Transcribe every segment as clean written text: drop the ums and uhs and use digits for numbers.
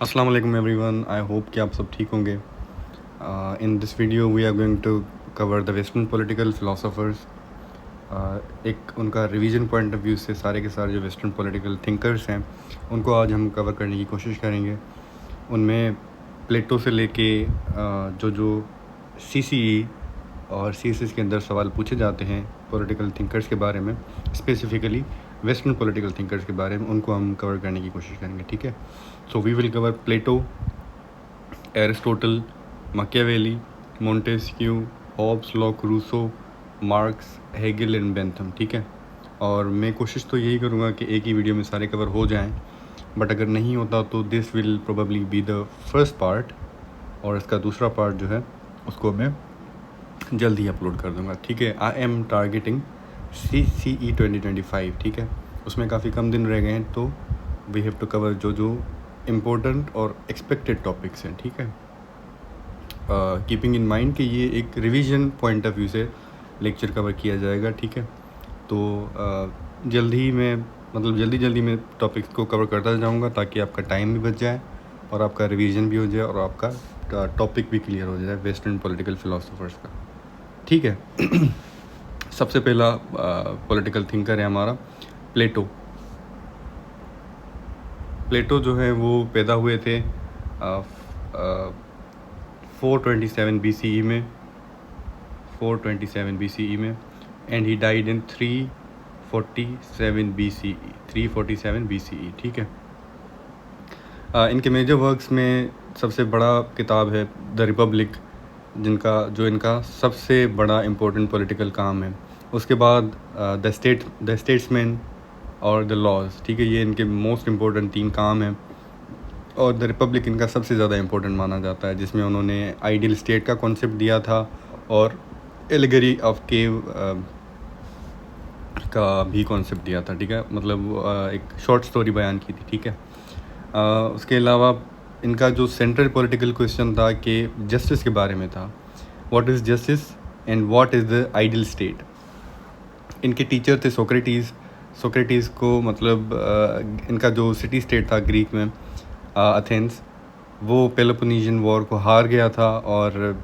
अस्सलाम वालेकुम everyone, I hope कि आप सब ठीक होंगे। In this video we are going to cover the western political philosophers. एक उनका रिवीजन पॉइंट ऑफ व्यू से सारे के सारे जो वेस्टर्न पॉलिटिकल थिंकर्स हैं उनको आज हम कवर करने की कोशिश करेंगे। उनमें प्लेटो से लेके जो जो CCE और CSS के अंदर सवाल पूछे जाते हैं पॉलिटिकल थिंकर्स के बारे में, स्पेसिफ़िकली वेस्टर्न पॉलिटिकल थिंकर्स के बारे में, उनको हम कवर करने की कोशिश करेंगे। ठीक है, so we will cover Plato, Aristotle, Machiavelli, Montesquieu, Hobbes, Locke, Rousseau, Marx, Hegel and Bentham. ठीक है, और मैं कोशिश तो यही करूँगा कि एक ही वीडियो में सारे कवर हो जाएं, बट अगर नहीं होता तो this will probably be the first part, और इसका दूसरा पार्ट जो है उसको मैं जल्द ही अपलोड कर दूँगा। ठीक है, आई एम टारगेटिंग CCE 2025। ठीक है, उसमें काफ़ी कम दिन रह गए हैं, तो वी हैव टू कवर जो जो इम्पोर्टेंट और एक्सपेक्टेड टॉपिक्स हैं। ठीक है, कीपिंग इन माइंड कि ये एक रिवीजन पॉइंट ऑफ व्यू से लेक्चर कवर किया जाएगा। ठीक है, तो जल्दी जल्दी मैं टॉपिक्स को कवर करता जाऊँगा ताकि आपका टाइम भी बच जाए और आपका रिवीजन भी हो जाए और आपका टॉपिक भी क्लियर हो जाए वेस्टर्न पॉलिटिकल फ़िलासफ़र्स का। ठीक है, सबसे पहला पॉलिटिकल थिंकर है हमारा प्लेटो। प्लेटो जो है वो पैदा हुए थे 427 BCE में, 427 BCE में, and he died in 347 BCE। ठीक है, इनके मेजर वर्क्स में सबसे बड़ा किताब है द रिपब्लिक, जो इनका सबसे बड़ा इम्पोर्टेंट पॉलिटिकल काम है। उसके बाद द स्टेट्समैन और द लॉज। ठीक है, ये इनके मोस्ट इम्पोर्टेंट 3 काम हैं, और द रिपब्लिक इनका सबसे ज़्यादा इम्पोर्टेंट माना जाता है, जिसमें उन्होंने आइडियल स्टेट का कॉन्सेप्ट दिया था और एलिगरी ऑफ केव का भी कॉन्सेप्ट दिया था। ठीक है, मतलब एक शॉर्ट स्टोरी बयान की थी। ठीक है, उसके अलावा इनका जो सेंट्रल पॉलिटिकल क्वेश्चन था कि जस्टिस के बारे में था, what is justice and what is the ideal state. इनके टीचर थे सोक्रेटिस को, मतलब इनका जो सिटी स्टेट था ग्रीक में, एथेंस, वो पेलोपोनेशियन वॉर को हार गया था, और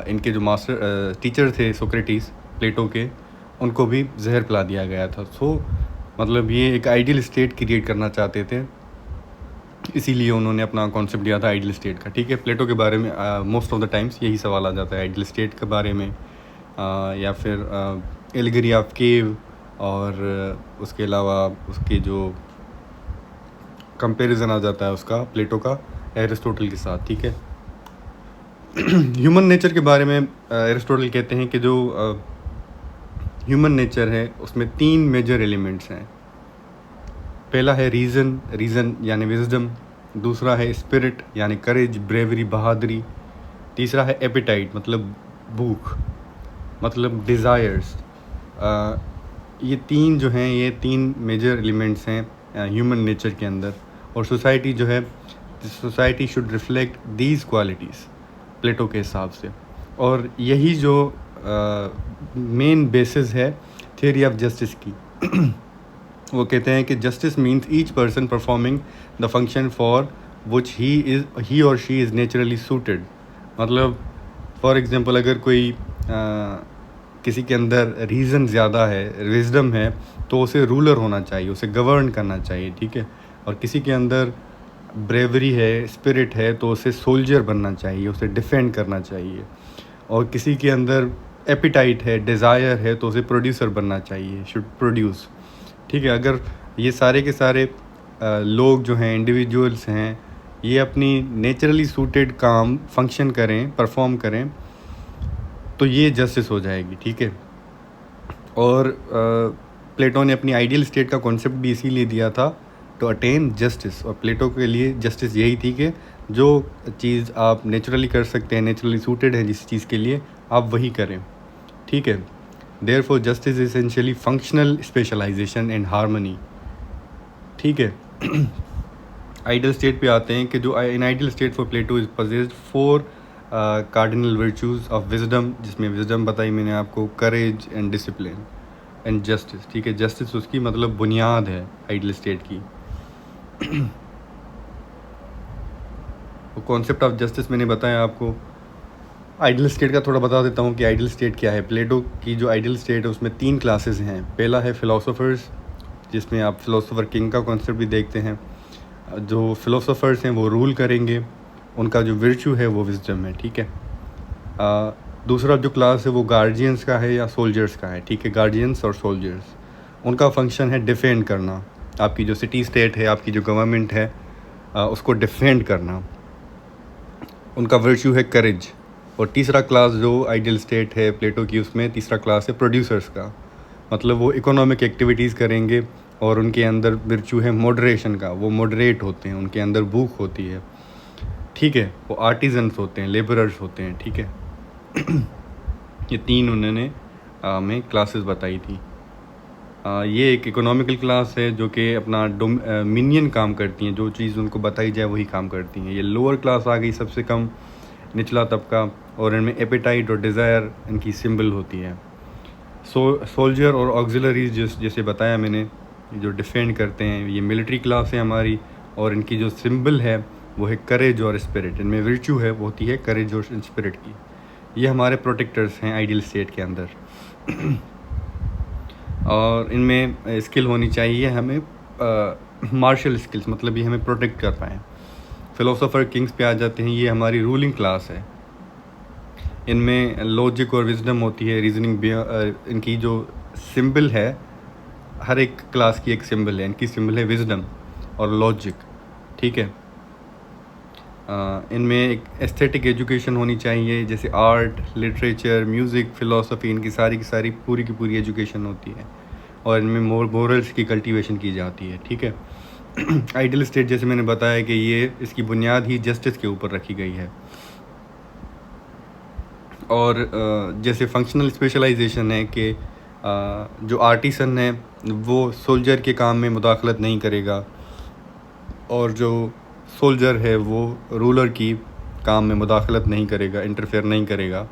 इनके जो मास्टर टीचर थे सोक्रेटिस, प्लेटो के, उनको भी जहर पिला दिया गया था। सो मतलब ये एक आइडियल स्टेट क्रिएट करना चाहते थे, इसीलिए उन्होंने अपना कॉन्सेप्ट दिया था आइडियल स्टेट का। ठीक है, प्लेटो के बारे में मोस्ट ऑफ द टाइम्स यही सवाल आ जाता है आइडियल स्टेट के बारे में, या फिर एलिगरी ऑफ केव, और उसके अलावा उसके जो कंपैरिजन आ जाता है उसका प्लेटो का एरिस्टोटल के साथ। ठीक है, ह्यूमन नेचर के बारे में एरिस्टोटल कहते हैं कि जो ह्यूमन नेचर है उसमें 3 मेजर एलिमेंट्स हैं। पहला है रीज़न यानी विजडम, दूसरा है स्पिरिट यानी करेज, ब्रेवरी, बहादुरी, तीसरा है एपिटाइट मतलब भूख, मतलब डिज़ायर्स। ये 3 जो हैं, ये 3 मेजर एलिमेंट्स हैं ह्यूमन नेचर के अंदर, और सोसाइटी जो है, society should reflect these qualities Plato के हिसाब से। और यही जो मेन बेसिस है थियरी ऑफ जस्टिस की। वो कहते हैं कि justice means each person performing the function for which he और शी इज़ नेचुरली सूटेड। मतलब फॉर एग्ज़ाम्पल, अगर कोई किसी के अंदर रीज़न ज़्यादा है, विजडम है, तो उसे रूलर होना चाहिए, उसे गवर्न करना चाहिए। ठीक है, और किसी के अंदर ब्रेवरी है, स्पिरिट है, तो उसे सोल्जर बनना चाहिए, उसे डिफेंड करना चाहिए। और किसी के अंदर एपिटाइट है, डिज़ायर है, तो उसे प्रोड्यूसर बनना चाहिए, शुड प्रोड्यूस। ठीक है, अगर ये सारे के सारे लोग जो हैं, इंडिविजुअल्स हैं, ये अपनी नेचुरली सूटेड काम फंक्शन करें, परफॉर्म करें, तो ये जस्टिस हो जाएगी। ठीक है, और प्लेटो ने अपनी आइडियल स्टेट का कॉन्सेप्ट भी इसीलिए दिया था, टू अटेन जस्टिस। और प्लेटो के लिए जस्टिस यही थी कि जो चीज़ आप नेचुरली कर सकते हैं, नेचुरली सूटेड है जिस चीज़ के लिए, आप वही करें। ठीक है, therefore justice is essentially functional specialisation and harmony. ठीक है, आइडियल स्टेट पे आते हैं कि जो in ideal state for Plato is possessed 4 cardinal virtues of wisdom, जिसमें विजडम बताई मैंने आपको, courage and discipline and justice. ठीक है, जस्टिस उसकी मतलब बुनियाद है आइडियल स्टेट की। तो कॉन्सेप्ट ऑफ जस्टिस मैंने बताया आपको। आइडियल स्टेट का थोड़ा बता देता हूँ कि आइडियल स्टेट क्या है। प्लेटो की जो आइडियल स्टेट है उसमें 3 क्लासेस हैं। पहला है फ़िलोसोफर्स, जिसमें आप फ़िलोसोफर किंग का कॉन्सेप्ट भी देखते हैं। जो फ़िलोसोफर्स हैं वो रूल करेंगे, उनका जो वर्च्यू है वो विजडम है, ठीक है। दूसरा जो क्लास है वो गार्जियंस का है या सोल्जर्स का है, ठीक है। गार्जियंस और सोल्जर्स, उनका फंक्शन है डिफेंड करना, आपकी जो सिटी स्टेट है, आपकी जो गवर्नमेंट है, उसको डिफेंड करना। उनका वर्च्यू है करेज। और तीसरा क्लास जो आइडियल स्टेट है प्लेटो की, उसमें तीसरा क्लास है प्रोड्यूसर्स का, मतलब वो इकोनॉमिक एक्टिविटीज़ करेंगे और उनके अंदर वर्च्यू है मॉडरेशन का, वो मॉडरेट होते हैं, उनके अंदर भूख होती है, ठीक है। वो आर्टिजन्स होते हैं, लेबरर्स होते हैं, ठीक है। ये 3 उन्होंने हमें क्लासेस बताई थी। ये एक इकोनॉमिकल क्लास है जो कि अपना मिनियन काम करती हैं, जो चीज़ उनको बताई जाए वही काम करती हैं। ये लोअर क्लास आ गई, सबसे कम निचला तबका, और इनमें एपेटाइट और डिज़ायर इनकी सिंबल होती है। सोल्जर और ऑक्सिलरीज जैसे बताया मैंने, जो डिफेंड करते हैं, ये मिलिट्री क्लास है हमारी, और इनकी जो सिंबल है वो है करेज और स्पिरिट। इनमें वर्च्यू है वो होती है करेज और स्पिरिट की। ये हमारे प्रोटेक्टर्स हैं आइडियल स्टेट के अंदर। और इनमें स्किल होनी चाहिए हमें, मार्शल स्किल्स, मतलब ये हमें प्रोटेक्ट कर पाएँ। फ़िलोसोफर किंग्स पे आ जाते हैं, ये हमारी रूलिंग क्लास है। इनमें लॉजिक और विजडम होती है, रीजनिंग। इनकी जो सिंबल है, हर एक क्लास की एक सिंबल है, इनकी सिंबल है विजडम और लॉजिक, ठीक है। इनमें एक एस्थेटिक एजुकेशन होनी चाहिए, जैसे आर्ट, लिटरेचर, म्यूज़िक, फ़िलासफ़ी, इनकी सारी की सारी पूरी की पूरी एजुकेशन होती है, और इनमें मोरल्स की कल्टीवेशन की जाती है, ठीक है। आइडियल स्टेट जैसे मैंने बताया कि ये इसकी बुनियाद ही जस्टिस के ऊपर रखी गई है। और जैसे फंक्शनल स्पेशलाइजेशन है कि जो आर्टिसन है वो सोल्जर के काम में मुदाखलत नहीं करेगा, और जो सोल्जर है वो रूलर की काम में मुदाखलत नहीं करेगा, इंटरफेयर नहीं करेगा।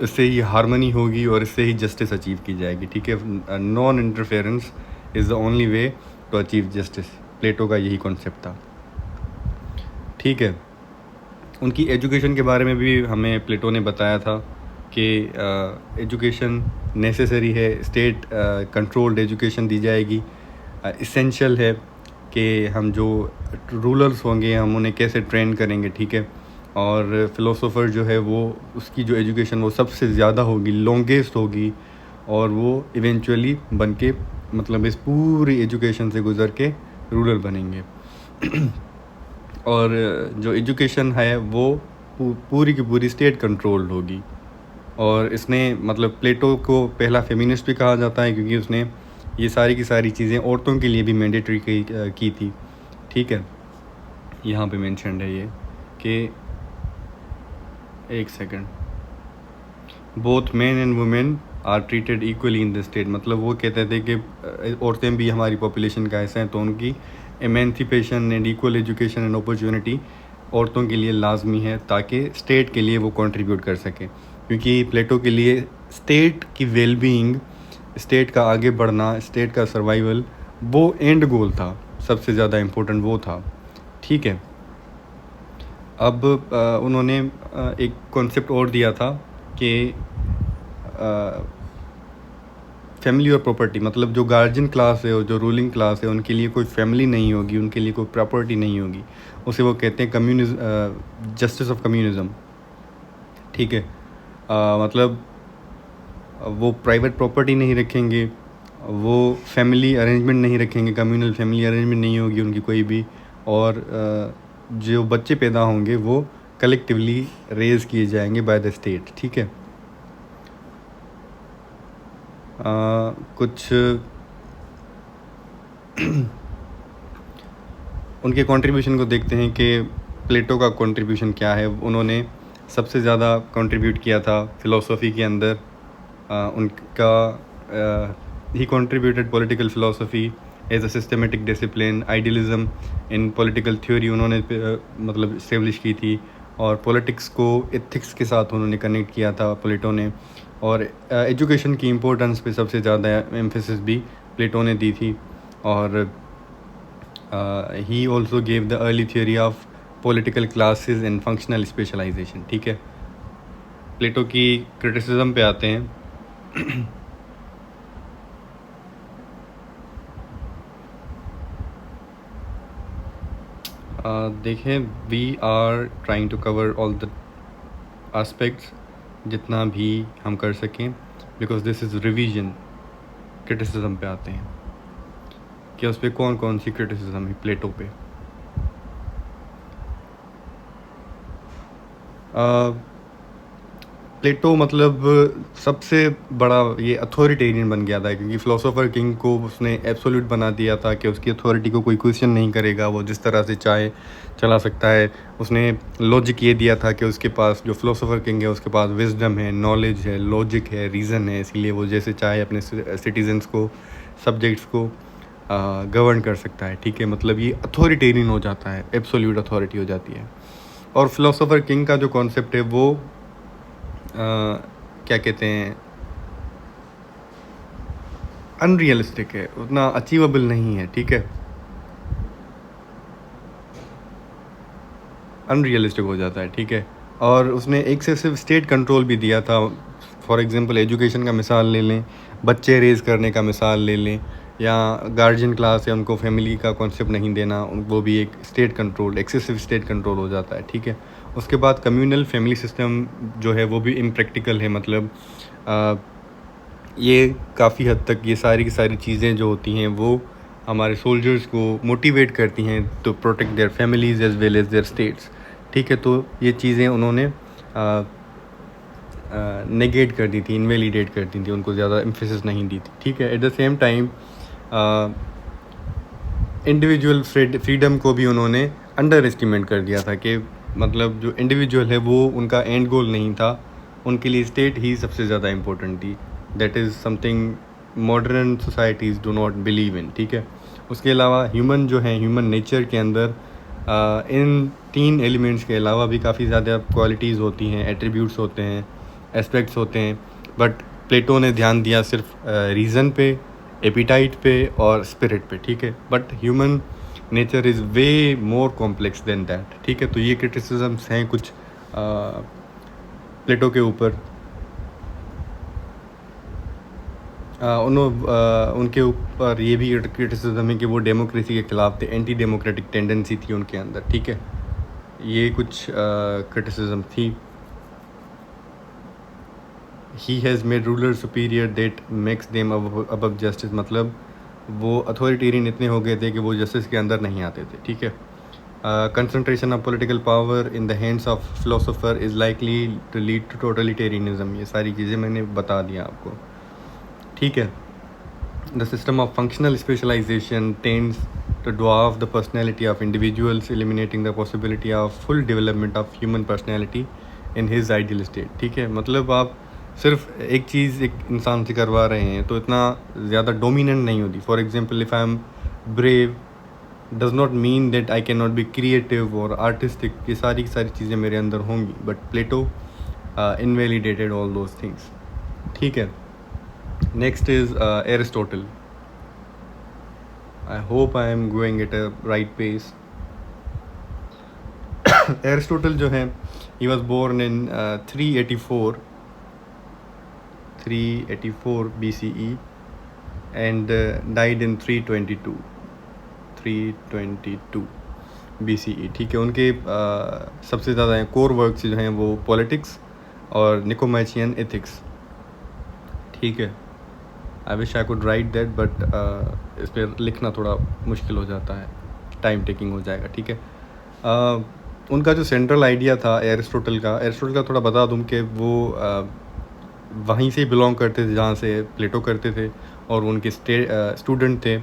इससे ही हारमनी होगी और इससे ही जस्टिस अचीव की जाएगी, ठीक है। Non interference is the only way to achieve justice. Plato का यही कॉन्सेप्ट था, ठीक है। उनकी एजुकेशन के बारे में भी हमें प्लेटो ने बताया था कि एजुकेशन नेसेसरी है, स्टेट कंट्रोल्ड एजुकेशन दी जाएगी। इसेंशियल है कि हम जो रूलर्स होंगे हम उन्हें कैसे ट्रेन करेंगे, ठीक है। और फ़िलोसोफर जो है वो उसकी जो एजुकेशन वो सबसे ज़्यादा होगी, लॉन्गेस्ट होगी, और वो इवेंचुअली बन के, मतलब इस पूरी एजुकेशन से गुज़र के रूलर बनेंगे। और जो एजुकेशन है वो पूरी की पूरी स्टेट कंट्रोल्ड होगी। और इसने, मतलब प्लेटो को पहला फेमिनिस्ट भी कहा जाता है, क्योंकि उसने ये सारी की सारी चीज़ें औरतों के लिए भी मैंडेटरी की थी, ठीक है। यहाँ पे मेंशन्ड है ये कि, एक second, both men and women are treated equally in the state. मतलब वो कहते थे कि औरतें भी हमारी पॉपुलेशन का हिस्सा हैं, तो उनकी emancipation and equal education and opportunity औरतों के लिए लाजमी है, ताकि स्टेट के लिए वो कंट्रीब्यूट कर सकें। क्योंकि प्लेटो के लिए स्टेट की वेलबीइंग, स्टेट का आगे बढ़ना, स्टेट का सर्वाइवल, वो एंड गोल था, सबसे ज़्यादा इम्पोर्टेंट वो था, ठीक है। अब उन्होंने एक कॉन्सेप्ट और दिया था कि फैमिली और प्रॉपर्टी, मतलब जो गार्जियन क्लास है और जो रूलिंग क्लास है उनके लिए कोई फैमिली नहीं होगी, उनके लिए कोई प्रॉपर्टी नहीं होगी। उसे वो कहते हैं कम्युनिज्म, जस्टिस ऑफ कम्युनिज्म, ठीक है। मतलब वो प्राइवेट प्रॉपर्टी नहीं रखेंगे, वो फैमिली अरेंजमेंट नहीं रखेंगे, कम्युनल फैमिली अरेंजमेंट नहीं होगी उनकी कोई भी, और जो बच्चे पैदा होंगे वो कलेक्टिवली रेज़ किए जाएंगे बाय द स्टेट, ठीक है। कुछ उनके कंट्रीब्यूशन को देखते हैं कि प्लेटो का कंट्रीब्यूशन क्या है। उन्होंने सबसे ज़्यादा कंट्रीब्यूट किया था फ़िलोसफी के अंदर। उनका ही contributed political philosophy as a systematic discipline, idealism in political theory उन्होंने मतलब इस्टेब्लिश की थी, और पॉलिटिक्स को एथिक्स के साथ उन्होंने कनेक्ट किया था प्लेटो ने। और एजुकेशन की इम्पोर्टेंस पे सबसे ज़्यादा एम्फेसिस भी प्लेटो ने दी थी। और he also gave the early theory of political classes and functional specialisation. ठीक है, प्लेटो की क्रिटिसिज्म पे आते हैं। देखें, we are trying to cover all the aspects जितना भी हम कर सकें, because this is revision. Criticism पे आते हैं कि उस पर कौन कौन सी क्रिटिसिज्म है प्लेटो पे। प्लेटो मतलब सबसे बड़ा ये अथॉरिटेरियन बन गया था, क्योंकि फ़िलोसोफर किंग को उसने एब्सोल्यूट बना दिया था कि उसकी अथॉरिटी को कोई क्वेश्चन नहीं करेगा, वो जिस तरह से चाहे चला सकता है। उसने लॉजिक ये दिया था कि उसके पास, जो फ़िलोसोफर किंग है, उसके पास विजडम है, नॉलेज है, लॉजिक है, रीज़न है, इसीलिए वो जैसे चाहे अपने सिटीजन्स को, सब्जेक्ट्स को गवर्न कर सकता है। ठीक है, मतलब ये अथॉरिटेरियन हो जाता है, एब्सोल्यूट अथॉरिटी हो जाती है। और फ़िलोसोफर किंग का जो कॉन्सेप्ट है वो क्या कहते हैं, अनरियलिस्टिक है, उतना अचीवेबल नहीं है। ठीक है, अनरियलिस्टिक हो जाता है। ठीक है, और उसने एक्सेसिव स्टेट कंट्रोल भी दिया था। फॉर एग्जांपल एजुकेशन का मिसाल ले लें, बच्चे रेज़ करने का मिसाल ले लें, या गार्जियन क्लास है, उनको फैमिली का कॉन्सेप्ट नहीं देना, वो भी एक state control, excessive state control हो जाता है। ठीक है, उसके बाद कम्युनल फैमिली सिस्टम जो है वो भी इम्प्रैक्टिकल है। मतलब ये काफ़ी हद तक ये सारी की सारी चीज़ें जो होती हैं वो हमारे सोल्जर्स को मोटिवेट करती हैं to protect their families as well as their states. ठीक है, तो ये चीज़ें उन्होंने नेगेट कर दी थी, इनवैलिडेट कर दी थी, उनको ज़्यादा एम्फेसिस नहीं दी थी। ठीक है, at the same time individual freedom को भी उन्होंने अंडर एस्टिमेट कर दिया था कि मतलब जो इंडिविजुअल है वो उनका एंड गोल नहीं था, उनके लिए स्टेट ही सबसे ज़्यादा इम्पोर्टेंट थी। That is something modern societies do not believe in. ठीक है, उसके अलावा ह्यूमन जो है, ह्यूमन नेचर के अंदर इन 3 एलिमेंट्स के अलावा भी काफ़ी ज़्यादा क्वालिटीज़ होती हैं, एट्रीब्यूट्स होते हैं, एस्पेक्ट्स होते हैं। बट प्लेटो ने ध्यान दिया सिर्फ रीज़न पे, एपिटाइट पे और स्पिरिट पे। ठीक है, but human nature is way more complex than that. ठीक है, तो ये क्रिटिसिजम्स हैं कुछ प्लेटो के ऊपर। उनके ऊपर ये भी क्रिटिसिज्म है कि वो डेमोक्रेसी के ख़िलाफ़ थे, एंटी डेमोक्रेटिक टेंडेंसी थी उनके अंदर। ठीक है, ये कुछ क्रिटिसिज्म थी। He has made ruler superior that makes them above justice, मतलब वो अथॉरिटेरियन इतने हो गए थे कि वो जस्टिस के अंदर नहीं आते थे। ठीक है, concentration of political power in the hands of philosopher is likely to lead to totalitarianism. ये सारी चीज़ें मैंने बता दिया आपको। ठीक है, the system of functional specialization tends to dwarf the personality of individuals, eliminating the possibility of full development of human personality in his ideal state। ठीक है, मतलब आप सिर्फ एक चीज़ एक इंसान से करवा रहे हैं तो इतना ज़्यादा डोमिनेंट नहीं होती। For example, if I am brave does not mean that I can not be creative और आर्टिस्टिक। ये सारी की सारी चीज़ें मेरे अंदर होंगी, but Plato invalidated all those things. ठीक है, next is Aristotle. I hope I am going at a right pace. Aristotle जो है, he was born in 384 BCE and died in 322 BCE। ठीक है, उनके सबसे ज़्यादा कोर वर्क्स जो हैं वो पॉलिटिक्स और निकोमाचियन एथिक्स। ठीक है, I wish I could write that, but इस पर लिखना थोड़ा मुश्किल हो जाता है, टाइम टेकिंग हो जाएगा। ठीक है, उनका जो सेंट्रल आइडिया था एरिस्टोटल का थोड़ा बता दूं कि वो वहीं से बिलोंग करते थे जहाँ से प्लेटो करते थे, और उनके स्टूडेंट थे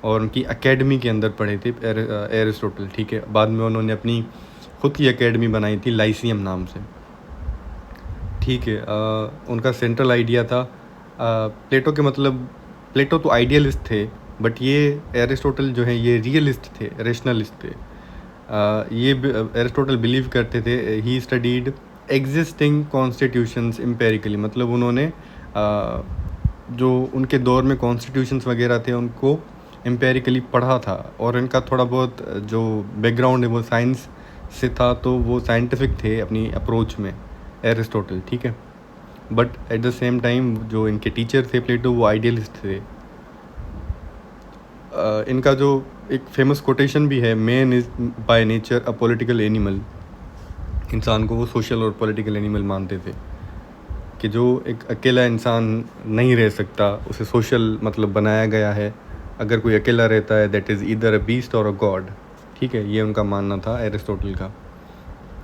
और उनकी एकेडमी के अंदर पढ़े थे एरिस्टोटल। ठीक है, बाद में उन्होंने अपनी खुद की एकेडमी बनाई थी लाइसियम नाम से। ठीक है, उनका सेंट्रल आइडिया था प्लेटो के, मतलब प्लेटो तो आइडियलिस्ट थे, बट ये एरिस्टोटल जो है ये रियलिस्ट थे, रेशनलिस्ट थे। ये एरिस्टोटल बिलीव करते थे, he studied existing constitutions empirically, मतलब उन्होंने जो उनके दौर में कॉन्स्टिट्यूशंस वगैरह थे उनको एम्पेरिकली पढ़ा था, और इनका थोड़ा बहुत जो बैकग्राउंड है वो साइंस से था, तो वो साइंटिफिक थे अपनी अप्रोच में, एरिस्टोटल, ठीक है। But at the same time जो इनके टीचर थे प्लेटो, वो आइडियलिस्ट थे। इनका जो एक फेमस कोटेशन भी है, man is by nature a political animal. इंसान को वो सोशल और पॉलिटिकल एनिमल मानते थे कि जो एक अकेला इंसान नहीं रह सकता, उसे सोशल मतलब बनाया गया है। अगर कोई अकेला रहता है, that is either a beast और अ गॉड, ठीक है। ये उनका मानना था एरिस्टोटल का।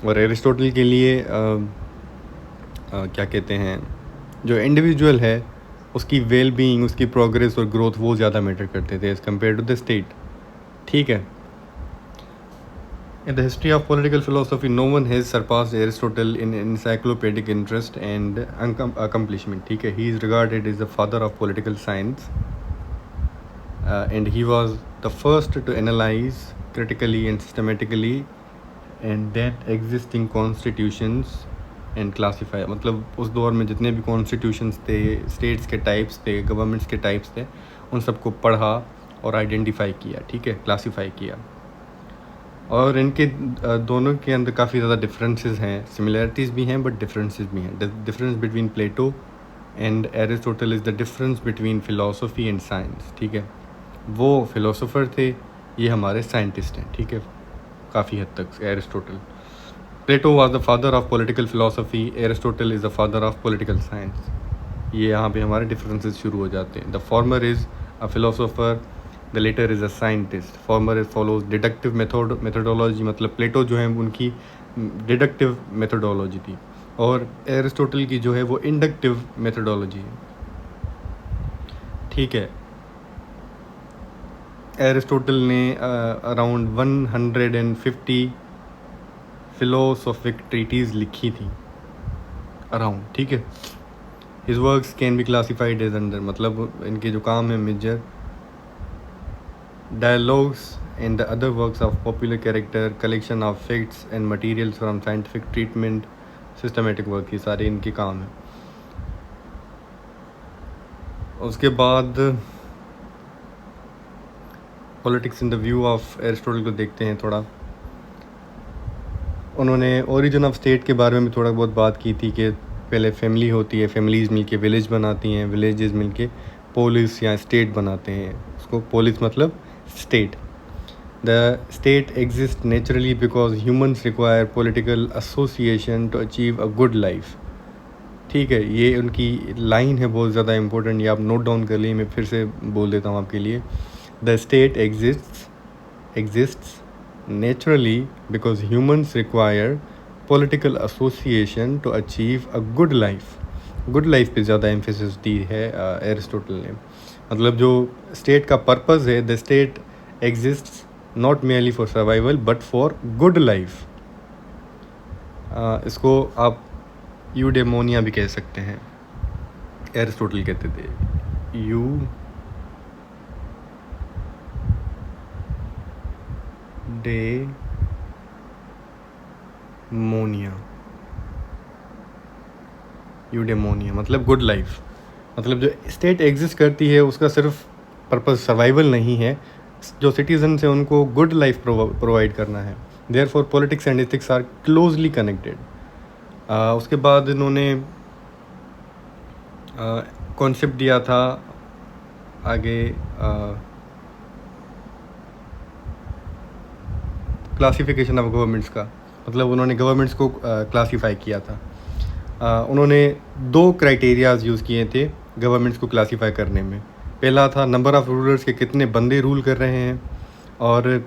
और एरिस्टोटल के लिए क्या कहते हैं, जो इंडिविजुअल है उसकी वेल बीइंग, उसकी प्रोग्रेस और ग्रोथ वो ज़्यादा मैटर करते थे as compared to the state, ठीक है। In the history of political philosophy, no one has surpassed Aristotle in encyclopedic interest and accomplishment. ठीक है, he is regarded as the father of political science, and he was the first to analyze critically and systematically and then existing constitutions and classify, मतलब उस दौर में जितने भी constitutions थे, states के टाइप्स थे, गवर्नमेंट्स के टाइप्स थे, उन सबको पढ़ा और आइडेंटिफाई किया, ठीक है, क्लासीफाई किया। और इनके दोनों के अंदर काफ़ी ज़्यादा डिफरेंसेस हैं, सिमिलैरिटीज़ भी हैं बट डिफरेंसेस भी हैं। Difference between Plato and Aristotle is the difference between philosophy and science, ठीक है। वो फ़िलासफ़र थे, ये हमारे साइंटिस्ट हैं, ठीक है, काफ़ी हद तक Aristotle. Plato was the father of political philosophy, Aristotle is the father of political science. ये यहाँ पे हमारे डिफरेंसेस शुरू हो जाते हैं। The former is a philosopher, the latter is a scientist. Former is follows deductive methodology, मतलब Plato जो है उनकी डिडक्टिव मेथोडोलॉजी थी, और एरिस्टोटल की जो है वो इंडक्टिव मेथोडोलॉजी है, ठीक है। एरिस्टोटल ने अराउंड 150 फिलोसॉफिक ट्रीटीज़ लिखी थी अराउंड, ठीक है। His works can be classified as under, मतलब इनके जो काम है major dialogues and the other works of popular character, collection of facts and materials from scientific treatment, systematic work, ये सारे इनके काम हैं। उसके बाद politics in the view of Aristotle को देखते हैं थोड़ा। उन्होंने ओरिजिन ऑफ स्टेट के बारे में भी थोड़ा बहुत बात की थी कि पहले फैमिली होती है, फैमिलीज़ मिलके विलेज बनाती हैं, विलेजेस मिलके पोलिस या स्टेट बनाते हैं। उसको पोलिस मतलब state. The state exists naturally because humans require political association to achieve a good life, ठीक है। ये उनकी लाइन है, बहुत ज़्यादा इंपॉर्टेंट, ये आप नोट डाउन कर लिए, मैं फिर से बोल देता हूँ आपके लिए। The state exists naturally because humans require political association to achieve a good life. Good life पे ज़्यादा एम्फेसिस दी है एरिस्टोटल ने। मतलब जो स्टेट का पर्पज़ है, the state exists not merely for survival but for good life. इसको आप यूडेमोनिया भी कह सकते हैं, एरिस्टोटल कहते थे यू यूडेमोनिया मतलब गुड लाइफ। मतलब जो स्टेट एग्जिस्ट करती है उसका सिर्फ पर्पज़ सर्वाइवल नहीं है, जो सिटीजन्स हैं उनको गुड लाइफ प्रोवाइड करना है। Therefore politics and ethics are closely connected. उसके बाद इन्होंने कॉन्सेप्ट दिया था आगे क्लासिफिकेशन ऑफ गवर्नमेंट्स का, मतलब उन्होंने गवर्नमेंट्स को क्लासीफाई किया था। उन्होंने 2 क्राइटेरियाज यूज़ किए थे गवर्नमेंट्स को क्लासीफाई करने में। पहला था नंबर ऑफ़ रूलर्स के कितने बंदे रूल कर रहे हैं, और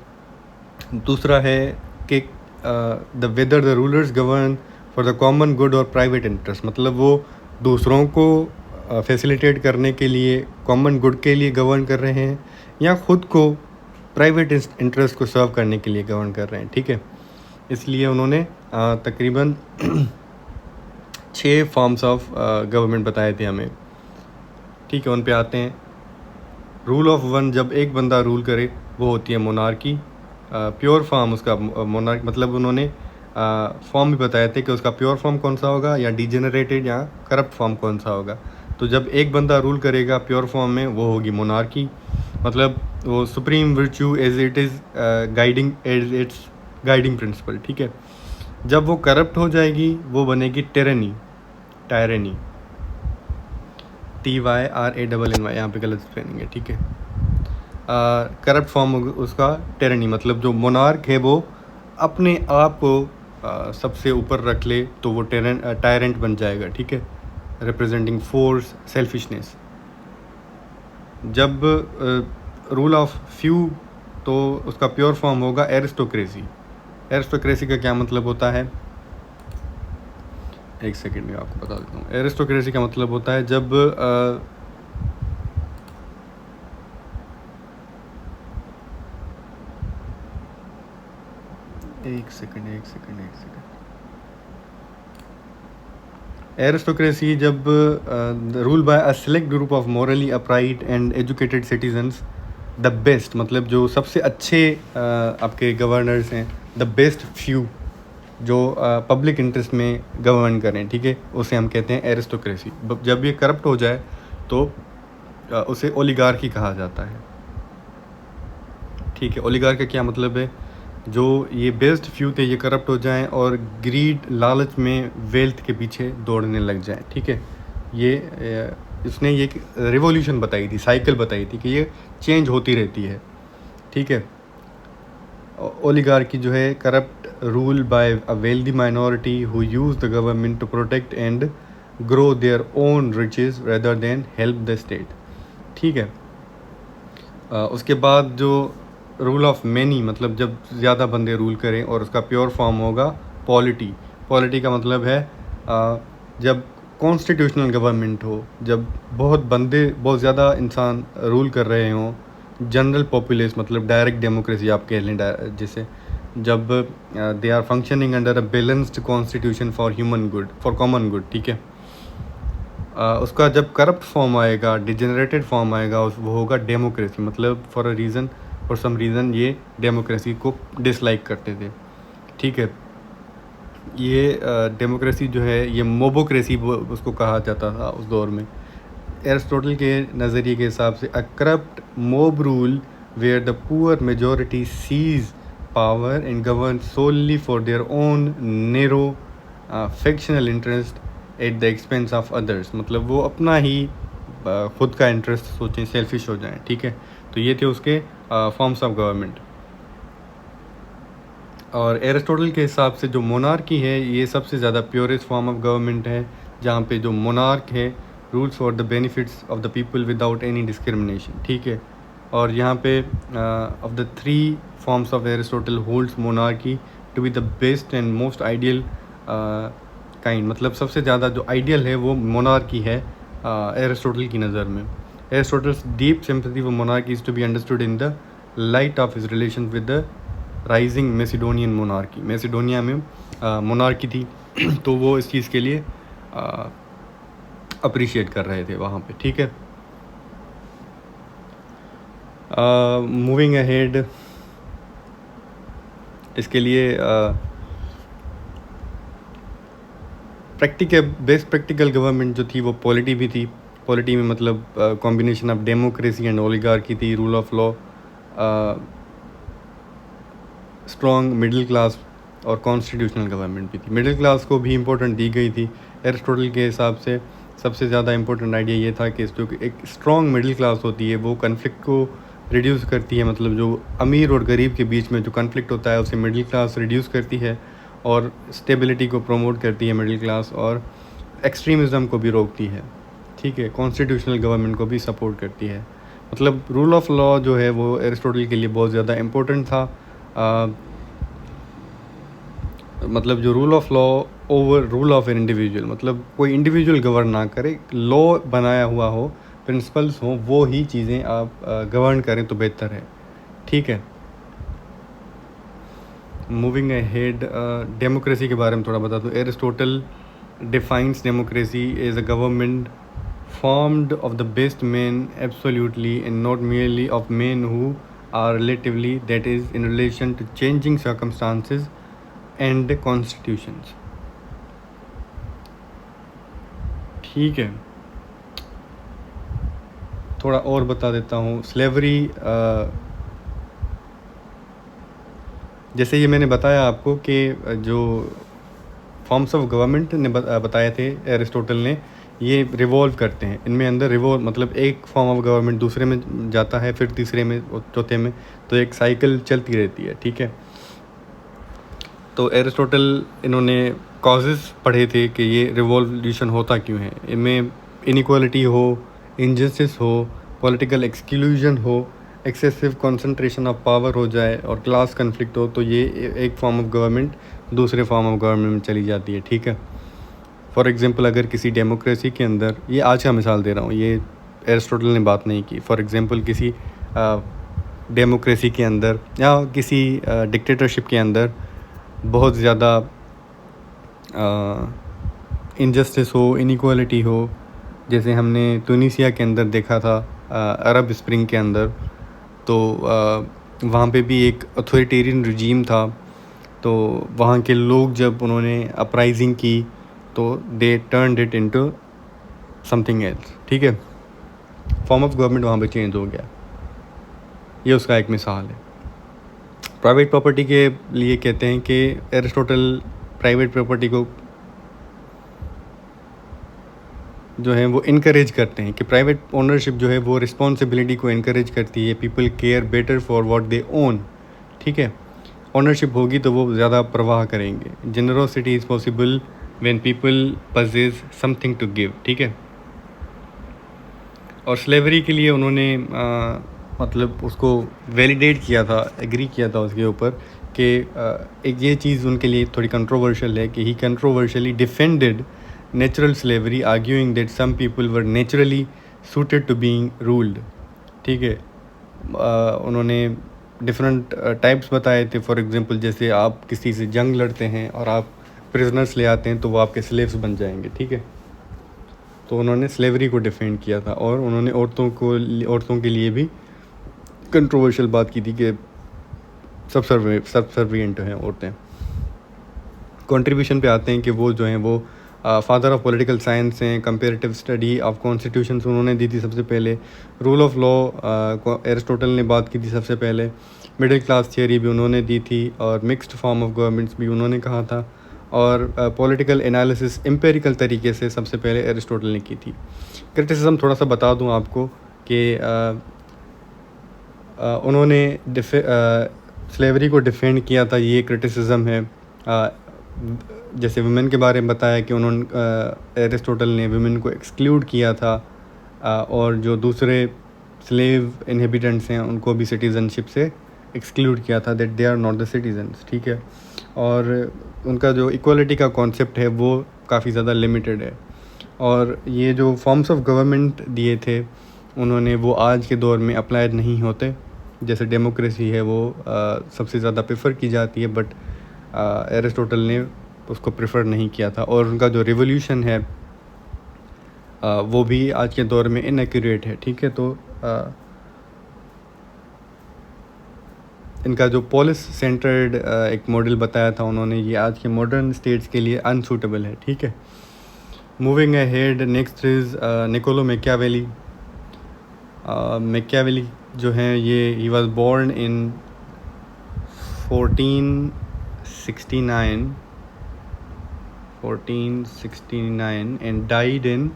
दूसरा है कि the whether the rulers govern for the common good और प्राइवेट इंटरेस्ट, मतलब वो दूसरों को फैसिलिटेट करने के लिए, कॉमन गुड के लिए गवर्न कर रहे हैं, या ख़ुद को प्राइवेट इंटरेस्ट को सर्व करने के लिए गवर्न कर रहे हैं, ठीक है। इसलिए उन्होंने तकरीबन 6 फॉर्म्स ऑफ गवर्नमेंट बताए थे हमें, ठीक है। उन पे आते हैं। रूल ऑफ वन, जब एक बंदा रूल करे वो होती है मोनार्की। प्योर फॉर्म उसका मोनार्क, मतलब उन्होंने फॉर्म भी बताए थे कि उसका प्योर फॉर्म कौन सा होगा या डिजेनरेटेड या करप्ट फॉर्म कौन सा होगा। तो जब एक बंदा रूल करेगा प्योर फॉर्म में, वो होगी मोनार्की, मतलब वो supreme virtue as it is guiding as its guiding principle, ठीक है। जब वो करप्ट हो जाएगी वो बनेगी टिरनी, टायरनी, TYRANNY, यहाँ पे गलत स्पेलिंग है, ठीक है। करप्ट फॉर्म उसका टिरनी, मतलब जो मोनार्क है वो अपने आप को सबसे ऊपर रख ले तो वो टायरेंट बन जाएगा, ठीक है, रिप्रेजेंटिंग फोर्स, सेल्फिशनेस। जब रूल ऑफ फ्यू तो उसका प्योर फॉर्म होगा एरिस्टोक्रेसी। एरिस्टोक्रेसी का क्या मतलब होता है, एक सेकेंड में आपको बता देता हूँ। एरिस्टोक्रेसी का मतलब होता है जब एक सेकेंड। एरिस्टोक्रेसी जब rule by a select group of morally upright and educated citizens, the best, मतलब जो सबसे अच्छे आपके गवर्नर्स हैं, द बेस्ट फ्यू जो पब्लिक इंटरेस्ट में गवर्न करें, ठीक है, उसे हम कहते हैं एरिस्टोक्रेसी। जब ये करप्ट हो जाए तो उसे ओलिगार्की कहा जाता है, ठीक है। ओलिगार्क का क्या मतलब है, जो ये बेस्ट फ्यू थे ये करप्ट हो जाएं और ग्रीड, लालच में वेल्थ के पीछे दौड़ने लग जाएं, ठीक है। ये इसने ये रिवॉल्यूशन बताई थी, साइकिल बताई थी कि ये चेंज होती रहती है, ठीक है। ओलिगार्की जो है corrupt rule by a wealthy minority who use the government to protect and grow their own riches rather than help the state, ठीक है। उसके बाद जो रूल ऑफ मैनी, मतलब जब ज़्यादा बंदे रूल करें, और उसका प्योर फॉर्म होगा पॉलिटी। पॉलिटी का मतलब है जब कॉन्स्टिट्यूशनल गवर्नमेंट हो, जब बहुत ज़्यादा इंसान रूल कर रहे हों, जनरल पॉपुलेस, मतलब डायरेक्ट डेमोक्रेसी आप कह लें जिसे, जब they are functioning under a balanced constitution for human good, for common good, ठीक है। उसका जब करप्ट फॉर्म आएगा, डिजेनरेटेड फॉर्म आएगा, वो होगा डेमोक्रेसी, मतलब फॉर सम रीज़न ये डेमोक्रेसी को डिसलाइक करते थे, ठीक है। ये डेमोक्रेसी जो है ये मोबोक्रेसी उसको कहा जाता था उस दौर में। एरिस्टोटल के नज़रिए के हिसाब से a corrupt mob rule where the poor majority seize power and govern solely for their own narrow factional interest at the expense of others, मतलब वो अपना ही खुद का इंटरेस्ट सोचें, सेल्फिश हो जाएं, ठीक है। तो ये थे उसके फॉर्म्स ऑफ गवर्नमेंट। और एरिस्टोटल के हिसाब से जो मोनार्की है ये सबसे ज़्यादा प्योरेस्ट फॉर्म ऑफ गवर्नमेंट है, जहाँ पे जो मोनार्क है rules for the benefits of the people without any discrimination, ठीक है। और यहाँ पे of the three forms of Aristotle holds monarchy to be the best and most ideal kind, मतलब सबसे ज़्यादा जो आइडियल है वो मोनार्की है एरिस्टोटल की नज़र में। Aristotle's deep sympathy for monarchy is to be understood in the light of his relation with the rising Macedonian monarchy. Macedonia में मोनार्की थी तो वो इस चीज़ के लिए अप्रिशिएट कर रहे थे वहाँ पे, ठीक है। मूविंग अहेड, इसके लिए बेस्ट प्रैक्टिकल गवर्नमेंट जो थी वो पॉलिटी भी थी। पॉलिटी में मतलब combination of democracy and oligarchy थी, rule of law, strong middle class और कॉन्स्टिट्यूशनल गवर्नमेंट भी थी। मिडिल क्लास को भी इम्पोर्टेंट दी गई थी। एरिस्टोटल के हिसाब से सबसे ज़्यादा इम्पोर्टेंट आइडिया ये था कि जो एक स्ट्रॉन्ग मिडिल क्लास होती है वो कन्फ्लिक्ट को रिड्यूस करती है, मतलब जो अमीर और गरीब के बीच में जो कन्फ्लिक्ट होता है उसे मिडिल क्लास रिड्यूस करती है और स्टेबिलिटी को प्रमोट करती है मिडिल क्लास, और एक्सट्रीमिज़म को भी रोकती है, ठीक है। कॉन्स्टिट्यूशनल गवर्नमेंट को भी सपोर्ट करती है। मतलब रूल ऑफ लॉ जो है वो एरिस्टोटल के लिए बहुत ज़्यादा इम्पोर्टेंट था। मतलब जो rule of law over rule of an individual, मतलब कोई इंडिविजुअल गवर्न ना करे, लॉ बनाया हुआ हो, प्रिंसिपल्स हो, वो ही चीज़ें आप गवर्न करें तो बेहतर है, ठीक है। मूविंग अहेड, डेमोक्रेसी के बारे में थोड़ा बता दूँ। Aristotle defines democracy as a government formed of the best men absolutely and not merely of men who are relatively, that is in relation to changing circumstances and constitutions, ठीक है। थोड़ा और बता देता हूँ। स्लेवरी जैसे ये मैंने बताया आपको कि जो फॉर्म्स ऑफ गवर्नमेंट ने बताए थे एरिस्टोटल ने, ये रिवॉल्व करते हैं। इनमें अंदर रिवॉल्व मतलब एक फॉर्म ऑफ गवर्नमेंट दूसरे में जाता है, फिर तीसरे में और चौथे में, तो एक साइकिल चलती रहती है, ठीक है। तो एरिस्टोटल इन्होंने कॉजेज़ पढ़े थे कि ये रिवॉल्यूशन होता क्यों है। इनमें इनइक्वालिटी हो, इनजस्टिस हो, पॉलिटिकल एक्सक्लूजन हो, एक्सेसिव कंसंट्रेशन ऑफ पावर हो जाए और क्लास कन्फ्लिक्ट हो, तो ये एक फॉर्म ऑफ गवर्नमेंट दूसरे फॉर्म ऑफ गवर्नमेंट में चली जाती है, ठीक है। फॉर एग्जांपल अगर किसी डेमोक्रेसी के अंदर, ये आज का मिसाल दे रहा हूँ, ये एरिस्टोटल ने बात नहीं की। फॉर एग्जांपल किसी डेमोक्रेसी के अंदर या किसी डिक्टेटरशिप के अंदर बहुत ज़्यादा इनजस्टिस हो, इनइक्वालिटी हो, जैसे हमने तुनिसिया के अंदर देखा था अरब स्प्रिंग के अंदर, तो वहाँ पे भी एक अथॉरिटेरियन रिजीम था। तो वहाँ के लोग जब उन्होंने अपराइजिंग की तो दे turned it into something else, ठीक है। फॉर्म ऑफ गवर्नमेंट वहाँ पे चेंज हो गया। ये उसका एक मिसाल है। प्राइवेट प्रॉपर्टी के लिए कहते हैं कि एरिस्टोटल प्राइवेट प्रॉपर्टी को जो है वो इनकरेज करते हैं कि प्राइवेट ओनरशिप जो है वो रिस्पॉन्सिबिलिटी को इनकरेज करती है। People care better for what they own, ठीक है। ओनरशिप होगी तो वो ज़्यादा परवाह करेंगे। Generosity is possible when people possess something to give, ठीक है। और स्लेवरी के लिए उन्होंने मतलब उसको वैलिडेट किया था, एग्री किया था उसके ऊपर कि एक ये चीज़ उनके लिए थोड़ी कंट्रोवर्शियल है कि he controversially defended natural slavery, arguing that some people were naturally suited to being ruled, ठीक है। उन्होंने डिफरेंट टाइप्स बताए थे। फॉर एग्जांपल जैसे आप किसी से जंग लड़ते हैं और आप प्रिजनर्स ले आते हैं तो वो आपके स्लेव्स बन जाएंगे, ठीक है। तो उन्होंने स्लेवरी को डिफेंड किया था और उन्होंने औरतों के लिए भी कंट्रोवर्शियल बात की थी कि सबसर्विएंट हैं औरतें। कंट्रीब्यूशन पे आते हैं कि वो जो हैं वो फादर ऑफ पॉलिटिकल साइंस हैं। कंपेरेटिव स्टडी ऑफ कॉन्स्टिट्यूशंस उन्होंने दी थी सबसे पहले। रूल ऑफ लॉ एरिस्टोटल ने बात की थी सबसे पहले। मिडिल क्लास थियरी भी उन्होंने दी थी और मिक्स्ड फॉर्म ऑफ गवर्नमेंट्स भी उन्होंने कहा था। और पॉलिटिकल एनालिसिस एम्पेरिकल तरीके से सबसे पहले एरिस्टोटल ने की थी। क्रिटिसिज्म थोड़ा सा बता दूं आपको कि उन्होंने स्लेवरी को डिफेंड किया था, ये क्रिटिसिज्म है। जैसे वुमेन के बारे में बताया कि उन्होंने एरिस्टोटल ने वुमेन को एक्सक्लूड किया था और जो दूसरे स्लेव इनहेबिटेंट्स हैं उनको भी सिटीज़नशिप से एक्सक्लूड किया था, that they are not the citizens, ठीक है। और उनका जो इक्वलिटी का कॉन्सेप्ट है वो काफ़ी ज़्यादा लिमिटेड है। और ये जो फॉर्म्स ऑफ गवर्नमेंट दिए थे उन्होंने, वो आज के दौर में अप्लाइड नहीं होते। जैसे डेमोक्रेसी है वो सबसे ज़्यादा प्रेफर की जाती है, बट एरिस्टोटल ने उसको प्रेफर नहीं किया था। और उनका जो रिवोल्यूशन है वो भी आज के दौर में इनएक्यूरेट है, ठीक है। तो इनका जो पोलिस सेंटर्ड एक मॉडल बताया था उन्होंने, ये आज के मॉडर्न स्टेट्स के लिए अनसूटेबल है, ठीक है। Moving ahead, next is Niccolo Machiavelli. Machiavelli जो हैं ये ही was born in 1469 and died in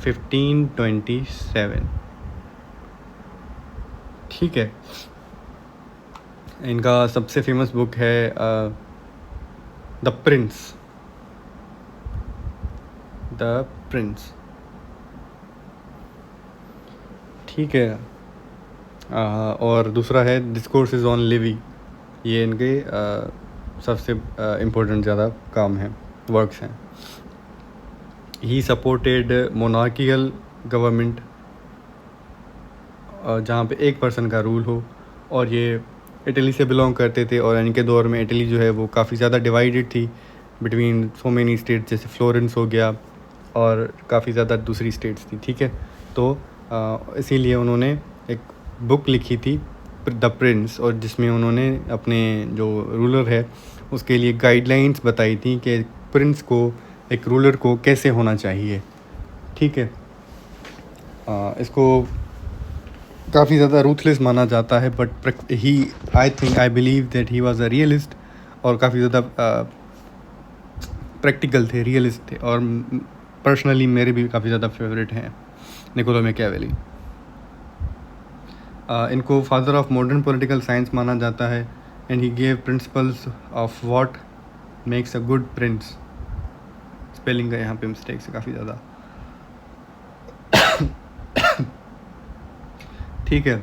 1527, ठीक है। इनका सबसे फेमस बुक है द प्रिंस, ठीक है। और दूसरा है डिस्कोर्सेस ऑन लिवी। ये इनके सबसे इम्पोर्टेंट ज़्यादा काम है, वर्क्स हैं। ही सपोर्टेड मोनार्कियल गवर्नमेंट जहाँ पे एक पर्सन का रूल हो, और ये इटली से बिलोंग करते थे। और इनके दौर में इटली जो है वो काफ़ी ज़्यादा डिवाइडेड थी बिटवीन सो मेनी स्टेट्स, जैसे फ्लोरेंस हो गया और काफ़ी ज़्यादा दूसरी स्टेट्स थी, ठीक है। तो इसीलिए उन्होंने एक बुक लिखी थी द प्रिंस, और जिसमें उन्होंने अपने जो रूलर है उसके लिए गाइडलाइंस बताई थी कि प्रिंस को, एक रूलर को कैसे होना चाहिए, ठीक है। इसको काफ़ी ज़्यादा रूथलेस माना जाता है, but he I believe that he was a realist, और काफ़ी ज़्यादा प्रैक्टिकल थे, रियलिस्ट थे, और पर्सनली मेरे भी काफ़ी ज़्यादा फेवरेट हैं निकोलो मैकियावेली। इनको father of modern political science माना जाता है, and he gave principles of what makes a good Prince. Spelling का यहाँ पे मिस्टेक से काफ़ी ज़्यादा ठीक है।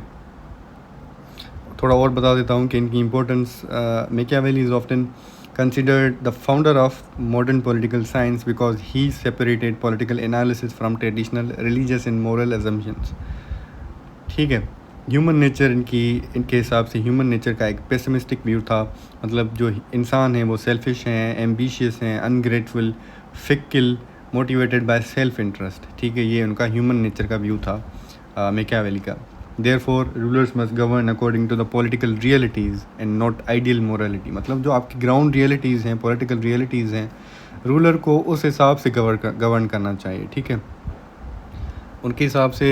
थोड़ा और बता देता हूँ कि इनकी importance. Machiavelli is often considered the founder of modern political science because he separated political analysis from traditional religious and moral assumptions। ठीक है। ह्यूमन नेचर इनके हिसाब से ह्यूमन नेचर का एक पेसिमिस्टिक व्यू था, मतलब जो इंसान हैं वो सेल्फिश हैं, एम्बिशियस हैं, ungrateful, fickle, motivated by self interest. ठीक है, ये उनका ह्यूमन नेचर का व्यू था मैकियावेली का। Therefore, rulers must govern according to the political realities and not ideal morality। मतलब जो आपकी ग्राउंड रियलिटीज़ हैं, पॉलिटिकल रियलिटीज़ हैं, रूलर को उस हिसाब से गवर्न करना चाहिए। ठीक है, उनके हिसाब से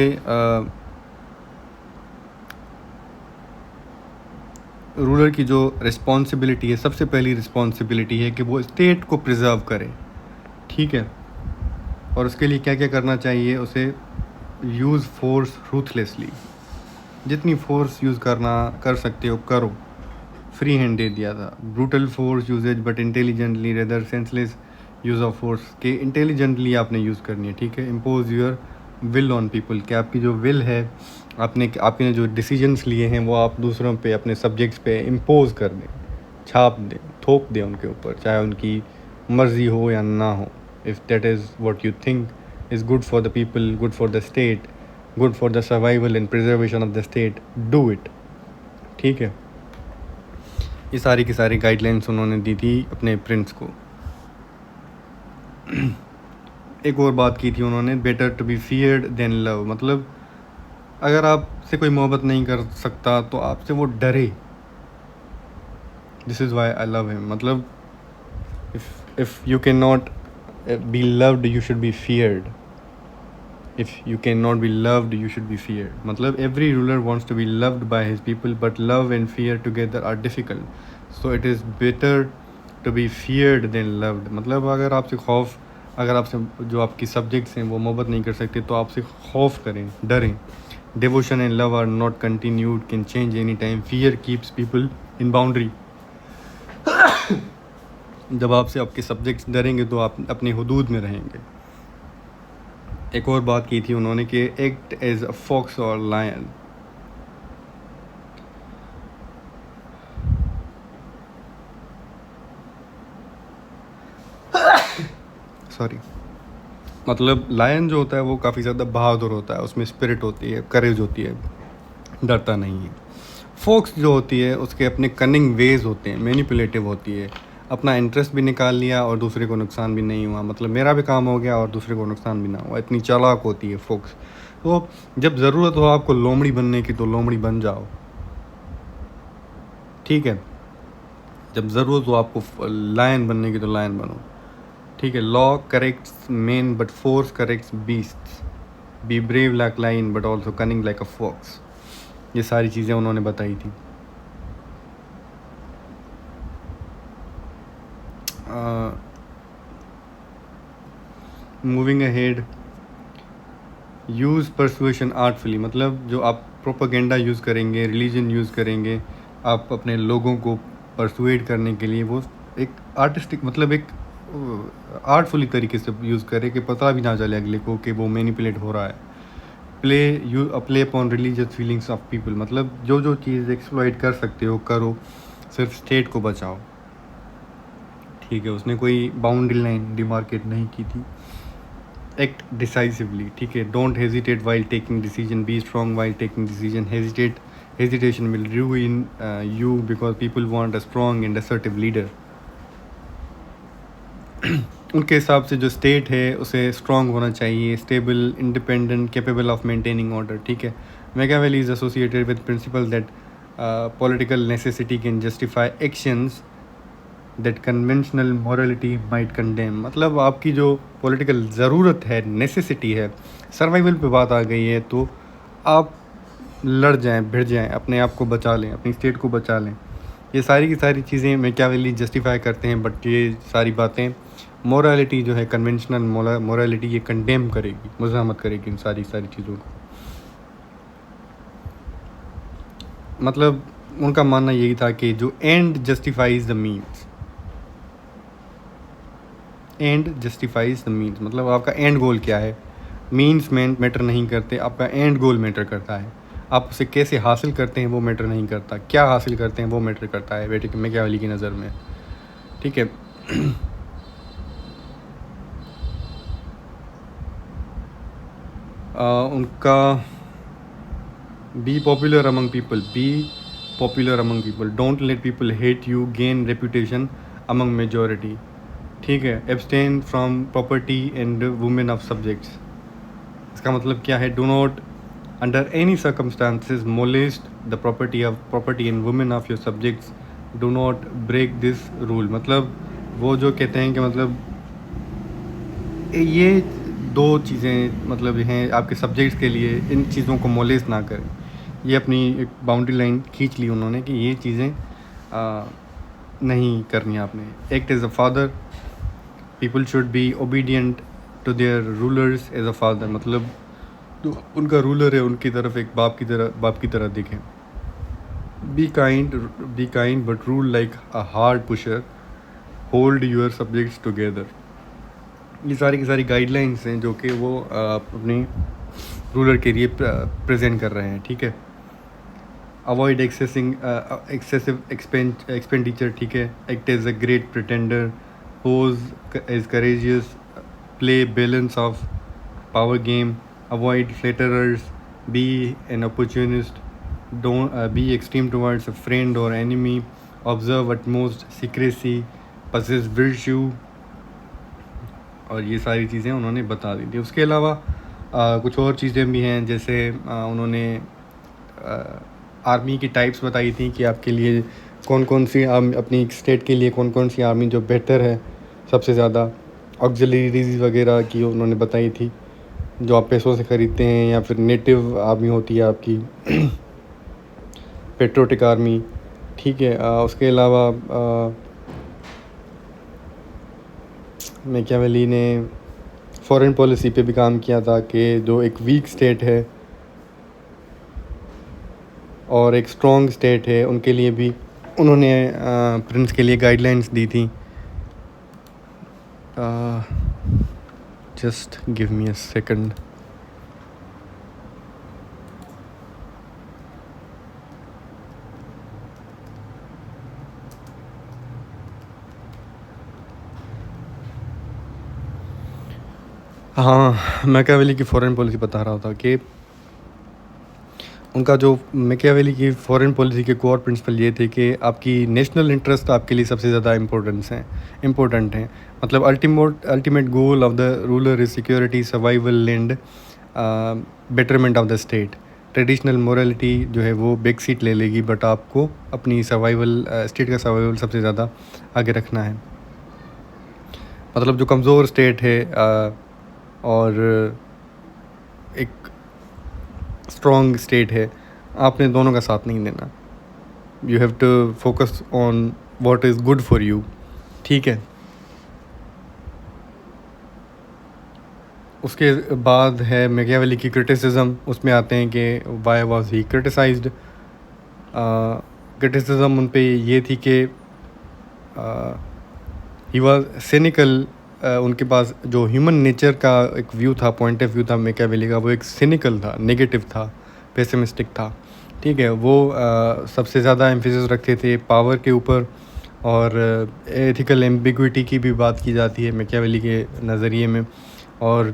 रूलर की जो रिस्पॉन्सिबिलिटी है, सबसे पहली रिस्पॉन्सिबिलिटी है कि वो स्टेट को प्रिजर्व करे। ठीक है, और उसके लिए क्या क्या करना चाहिए, उसे यूज़ फोर्स रूथलेसली, जितनी फोर्स यूज़ कर सकते हो करो। फ्री हैंड दे दिया था, brutal force uses but intelligently rather senseless use of force, के इंटेलिजेंटली आपने यूज़ करनी है। ठीक है, impose your will on people, कि आपकी जो विल है, आपने जो डिसीजंस लिए हैं वो आप दूसरों पे, अपने सब्जेक्ट्स पे इम्पोज कर दें, छाप दें, थोप दें उनके ऊपर, चाहे उनकी मर्ज़ी हो या ना हो। If that is what you think is good for the people, good for the state, good for the survival and preservation of the state, do it. ठीक है, ये सारी की सारी गाइडलाइंस उन्होंने दी थी अपने प्रिंस को। एक और बात की थी उन्होंने, better to be feared than love, मतलब अगर आपसे कोई मोहब्बत नहीं कर सकता तो आपसे वो डरे। This is why I love him, मतलब if you can not be loved you should be feared, if you cannot be loved you should be feared। मतलब every ruler wants to be loved by his people but love and fear together are difficult, so it is better to be feared than loved। मतलब अगर आपसे जो आपकी subjects हैं वो मोहब्बत नहीं कर सकते तो आपसे खौफ करें, डरें। devotion and love are not continued, can change any time, fear keeps people in boundary। जब आपसे आपके सब्जेक्ट्स डरेंगे तो आप अपनी हुदूद में रहेंगे। एक और बात की थी उन्होंने कि एक्ट एज अ फॉक्स और लायन। सॉरी, मतलब लायन जो होता है वो काफ़ी ज़्यादा बहादुर होता है, उसमें स्पिरिट होती है, करेज होती है, डरता नहीं है। फॉक्स जो होती है उसके अपने कनिंग वेज होते हैं, मैनिपुलेटिव होती है, अपना इंटरेस्ट भी निकाल लिया और दूसरे को नुकसान भी नहीं हुआ, मतलब मेरा भी काम हो गया और दूसरे को नुकसान भी ना हुआ, इतनी चालाक होती है फोक्स। तो जब ज़रूरत हो आपको लोमड़ी बनने की तो लोमड़ी बन जाओ। ठीक है, जब ज़रूरत हो आपको लायन बनने की तो लायन बनो। ठीक है, law corrects man but force corrects beasts, be brave like lion but also cunning like a fox. ये सारी चीज़ें उन्होंने बताई थी। Moving ahead, use persuasion artfully, मतलब जो आप प्रोपेगेंडा यूज़ करेंगे, रिलीजन यूज़ करेंगे, आप अपने लोगों को परसुएड करने के लिए, वो एक आर्टिस्टिक, मतलब एक आर्टफुली तरीके से यूज़ करें कि पता भी ना चले अगले को कि वो मैनिपुलेट हो रहा है। Play upon religious feelings of people, मतलब जो जो चीज़ एक्सप्लॉइट कर सकते हो करो, सिर्फ स्टेट को बचाओ। ठीक है, उसने कोई बाउंड्री लाइन डिमार्केट नहीं की थी। एक्ट डिसाइसिवली, ठीक है, don't hesitate while taking decision, be strong while taking decision, hesitation will ruin you because people want a strong and assertive leader। उनके हिसाब से जो स्टेट है उसे स्ट्रॉन्ग होना चाहिए, stable, independent, capable of maintaining order. ठीक है, Machiavelli is associated with principal that political necessity can justify actions that conventional morality might condemn. मतलब आपकी जो पॉलिटिकल ज़रूरत है, नेसेसिटी है, सर्वाइवल पे बात आ गई है, तो आप लड़ जाएं, भिड़ जाएं, अपने आप को बचा लें, अपनी स्टेट को बचा लें। ये सारी की सारी चीज़ें मैकियावेली जस्टिफाई करते हैं, बट ये सारी बातें मोरालिटी जो है, कन्वेंशनल मोरालिटी, ये कंडेम करेगी, मज़ामत करेगी इन सारी चीज़ों को। मतलब उनका मानना यही था कि जो and justifies the means, and justifies the means, मतलब आपका एंड गोल क्या है, मीन्स मैटर नहीं करते, आपका एंड गोल मैटर करता है। आप उसे कैसे हासिल करते हैं वो मैटर नहीं करता, क्या हासिल करते हैं वो मैटर करता है बेटे मैकियावेली की नज़र में, ठीक है। उनका be popular among people, don't let people hate you, gain reputation among majority, ठीक है। Abstain from property and women of subjects, इसका मतलब क्या है, do not under any circumstances molest the property and women of your subjects, do not break this rule. मतलब वो जो कहते हैं कि मतलब ये दो चीज़ें मतलब हैं आपके सब्जेक्ट्स के लिए, इन चीज़ों को मोलेस्ट ना करें। ये अपनी एक बाउंड्री लाइन खींच ली उन्होंने कि ये चीज़ें नहीं करनी आपने। Act as a father, people should be obedient to their rulers as a father, मतलब तो उनका रूलर है, उनकी तरफ एक बाप की तरह देखें। Be kind but rule like a hard pusher, hold your subjects together. ये सारी की सारी गाइडलाइंस हैं जो कि वो अपने रूलर के लिए प्रेजेंट कर रहे हैं, ठीक है। अवॉइड एक्सेसिव एक्सपेंडिचर, ठीक है। Act as a great pretender, pose as courageous, play balance of power game, avoid flatterers, be an opportunist, don't be extreme towards a friend और enemy, observe utmost secrecy, possess virtue, और ये सारी चीज़ें उन्होंने बता दी थी। उसके अलावा कुछ और चीज़ें भी हैं, जैसे उन्होंने आर्मी की टाइप्स बताई थी कि आपके लिए कौन कौन सी अपनी स्टेट के लिए कौन कौन सी आर्मी जो बेहतर है सबसे ज़्यादा। ऑक्सिलरीज वगैरह की उन्होंने बताई थी, जो आप पैसों से ख़रीदते हैं, या फिर नेटिव आर्मी होती है आपकी, पेट्रोटिक आर्मी, ठीक है। उसके अलावा मैकियावेली ने फॉरेन पॉलिसी पे भी काम किया था कि जो एक वीक स्टेट है और एक स्ट्रॉन्ग स्टेट है, उनके लिए भी उन्होंने प्रिंस के लिए गाइडलाइंस दी थी। Just give me a second. हाँ, मैकियावेली की फ़ॉरेन पॉलिसी बता रहा था कि उनका जो मैकियावेली की फ़ॉरेन पॉलिसी के कोर प्रिंसिपल ये थे कि आपकी नेशनल इंटरेस्ट आपके लिए सबसे ज़्यादा इम्पोर्टेंट हैं। मतलब ultimate goal of the ruler is security, survival and betterment of the state. Traditional morality जो है वो बैक सीट ले लेगी, बट आपको अपनी स्टेट का सर्वाइवल सबसे ज़्यादा आगे रखना है। मतलब जो कमज़ोर स्टेट है और एक स्ट्रॉन्ग स्टेट है, आपने दोनों का साथ नहीं देना। You have to focus on what is good for you, ठीक है। उसके बाद है मैकियावेली की क्रिटिसिज्म, उसमें आते हैं कि why was he criticised. Criticism उन पे ये थी कि ही वाज सिनिकल। उनके पास जो ह्यूमन नेचर का एक व्यू था, पॉइंट ऑफ व्यू था मैकियावेली का, वो एक सिनिकल था, नेगेटिव था, पेसिमिस्टिक था, ठीक है। वो सबसे ज़्यादा एम्फेसिस रखते थे पावर के ऊपर, और एथिकल एम्बिग्विटी की भी बात की जाती है मैकियावेली के नज़रिए में, और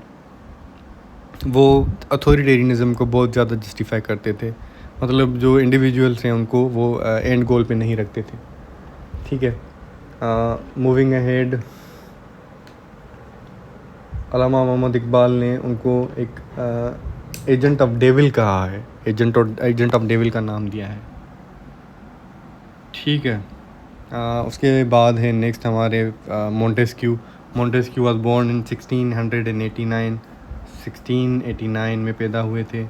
वो अथॉरिटेरियनिज़म को बहुत ज़्यादा जस्टिफाई करते थे। मतलब जो इंडिविजुअल्स हैं उनको वो एंड गोल पे नहीं रखते थे, ठीक है। मूविंग अहेड, अल्लामा मोहम्मद इकबाल ने उनको एक एजेंट ऑफ डेविल कहा है, एजेंट ऑफ डेविल का नाम दिया है, ठीक है। उसके बाद है नेक्स्ट हमारे मोंटेस्क्यू वाज बोर्न इन 1689 में पैदा हुए थे।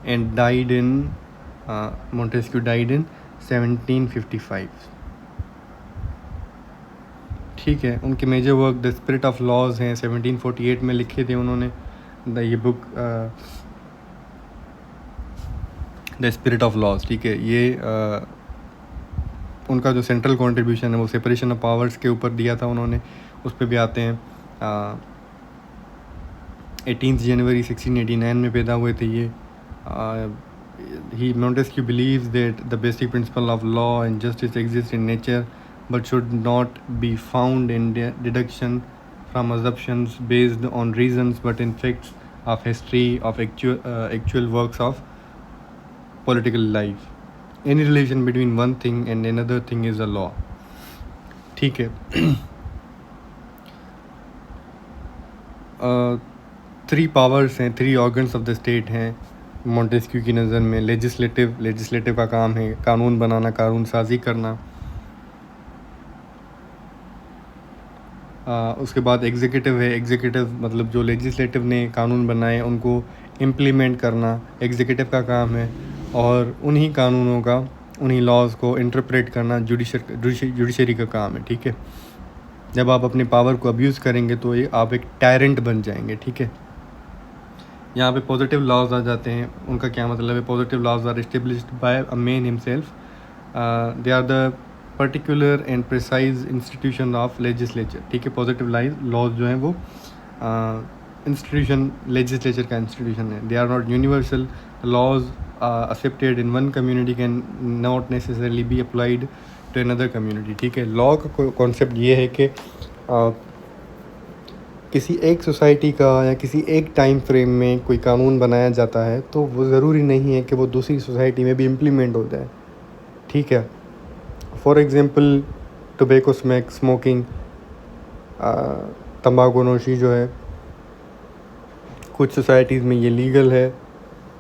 and died in Montesquieu died in 1755. ठीक है, उनके major work the Spirit of Laws हैं, 1748 में लिखे थे उन्होंने ये book the Spirit of Laws. ठीक है, ये उनका जो सेंट्रल कंट्रीब्यूशन है वो सेपरेशन ऑफ पावर्स के ऊपर दिया था उन्होंने, उस पर भी आते हैं। 18 जनवरी 1689 में पैदा हुए थे ये। Montesquieu believes that the basic principle of law and justice exists in nature but should not be found in deduction from assumptions based on reasons but in facts of history of actual works of political life. Any relation between one thing and another thing is a law. ठीक है। 3 powers हैं, 3 organs of the state हैं Montesquieu की नज़र में। Legislative का काम है कानून बनाना, कानून साजी करना। उसके बाद एग्जीक्यूटिव है। एग्जीक्यूटिव मतलब जो लेजिस्लेटिव ने कानून बनाए उनको इम्प्लीमेंट करना एग्जीक्यूटिव का काम है, और उन्हीं कानूनों का, उन्हीं लॉज को इंटरप्रेट करना जुडिशरी का काम है। ठीक है, जब आप अपने पावर को अब्यूज़ करेंगे तो ये आप एक टायरेंट बन जाएंगे। ठीक है, यहाँ पे पॉजिटिव लॉज आ जाते हैं। उनका क्या मतलब है? Positive laws are established by a man himself, they are the particular and precise institution of legislature. ठीक है, पॉजिटिव लॉज जो हैं वो इंस्टीट्यूशन लेजिस्लेचर का इंस्टीट्यूशन है। They are not universal laws accepted in one community can not necessarily be applied to another community. ठीक है, law का कॉन्सेप्ट ये है कि किसी एक सोसाइटी का या किसी एक टाइम फ्रेम में कोई कानून बनाया जाता है तो वो ज़रूरी नहीं है कि वो दूसरी सोसाइटी में भी इम्प्लीमेंट हो जाए। ठीक है, फॉर एग्ज़ाम्पल टोबैको स्मोकिंग, तंबाकू नोशी जो है, कुछ सोसाइटीज़ में ये लीगल है,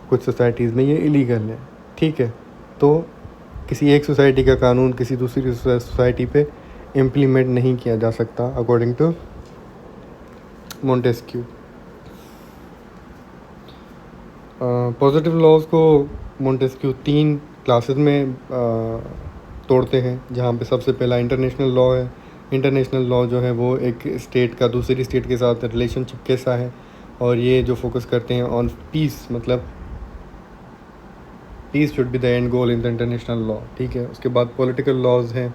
कुछ सोसाइटीज़ में ये इलीगल है। ठीक है, तो किसी एक सोसाइटी का कानून किसी दूसरी सोसाइटी पे इम्प्लीमेंट नहीं किया जा सकता according to Montesquieu. Positive laws को मोंटेस्क्यू 3 क्लासेस में तोड़ते हैं, जहाँ पे सबसे पहला इंटरनेशनल लॉ है। इंटरनेशनल लॉ जो है वो एक स्टेट का दूसरी स्टेट के साथ रिलेशनशिप कैसा है, और ये जो फोकस करते हैं ऑन पीस, मतलब peace should be the end goal in the international law. ठीक है, उसके बाद पॉलिटिकल लॉज हैं,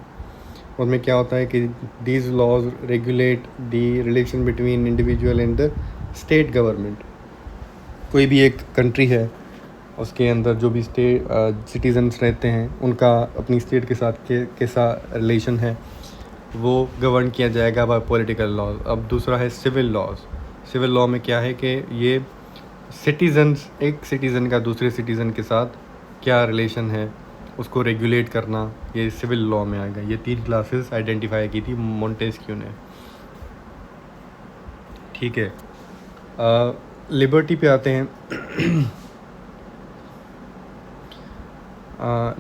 उनमें क्या होता है कि these laws regulate the relation between individual and the state government. कोई भी एक कंट्री है, उसके अंदर जो भी स्टेट सिटीजन्स रहते हैं उनका अपनी स्टेट के साथ कैसा रिलेशन है वो गवर्न किया जाएगा बाय पॉलिटिकल लॉज। अब दूसरा है सिविल लॉज। सिविल लॉ में क्या है कि ये सिटीजन्स, एक सिटीज़न का दूसरे सिटीज़न के साथ क्या रिलेशन है उसको रेगुलेट करना, ये सिविल लॉ में आएगा। ये 3 क्लासेस आइडेंटिफाई की थी मोंटेस्क्यू ने। ठीक है, लिबर्टी पे आते हैं।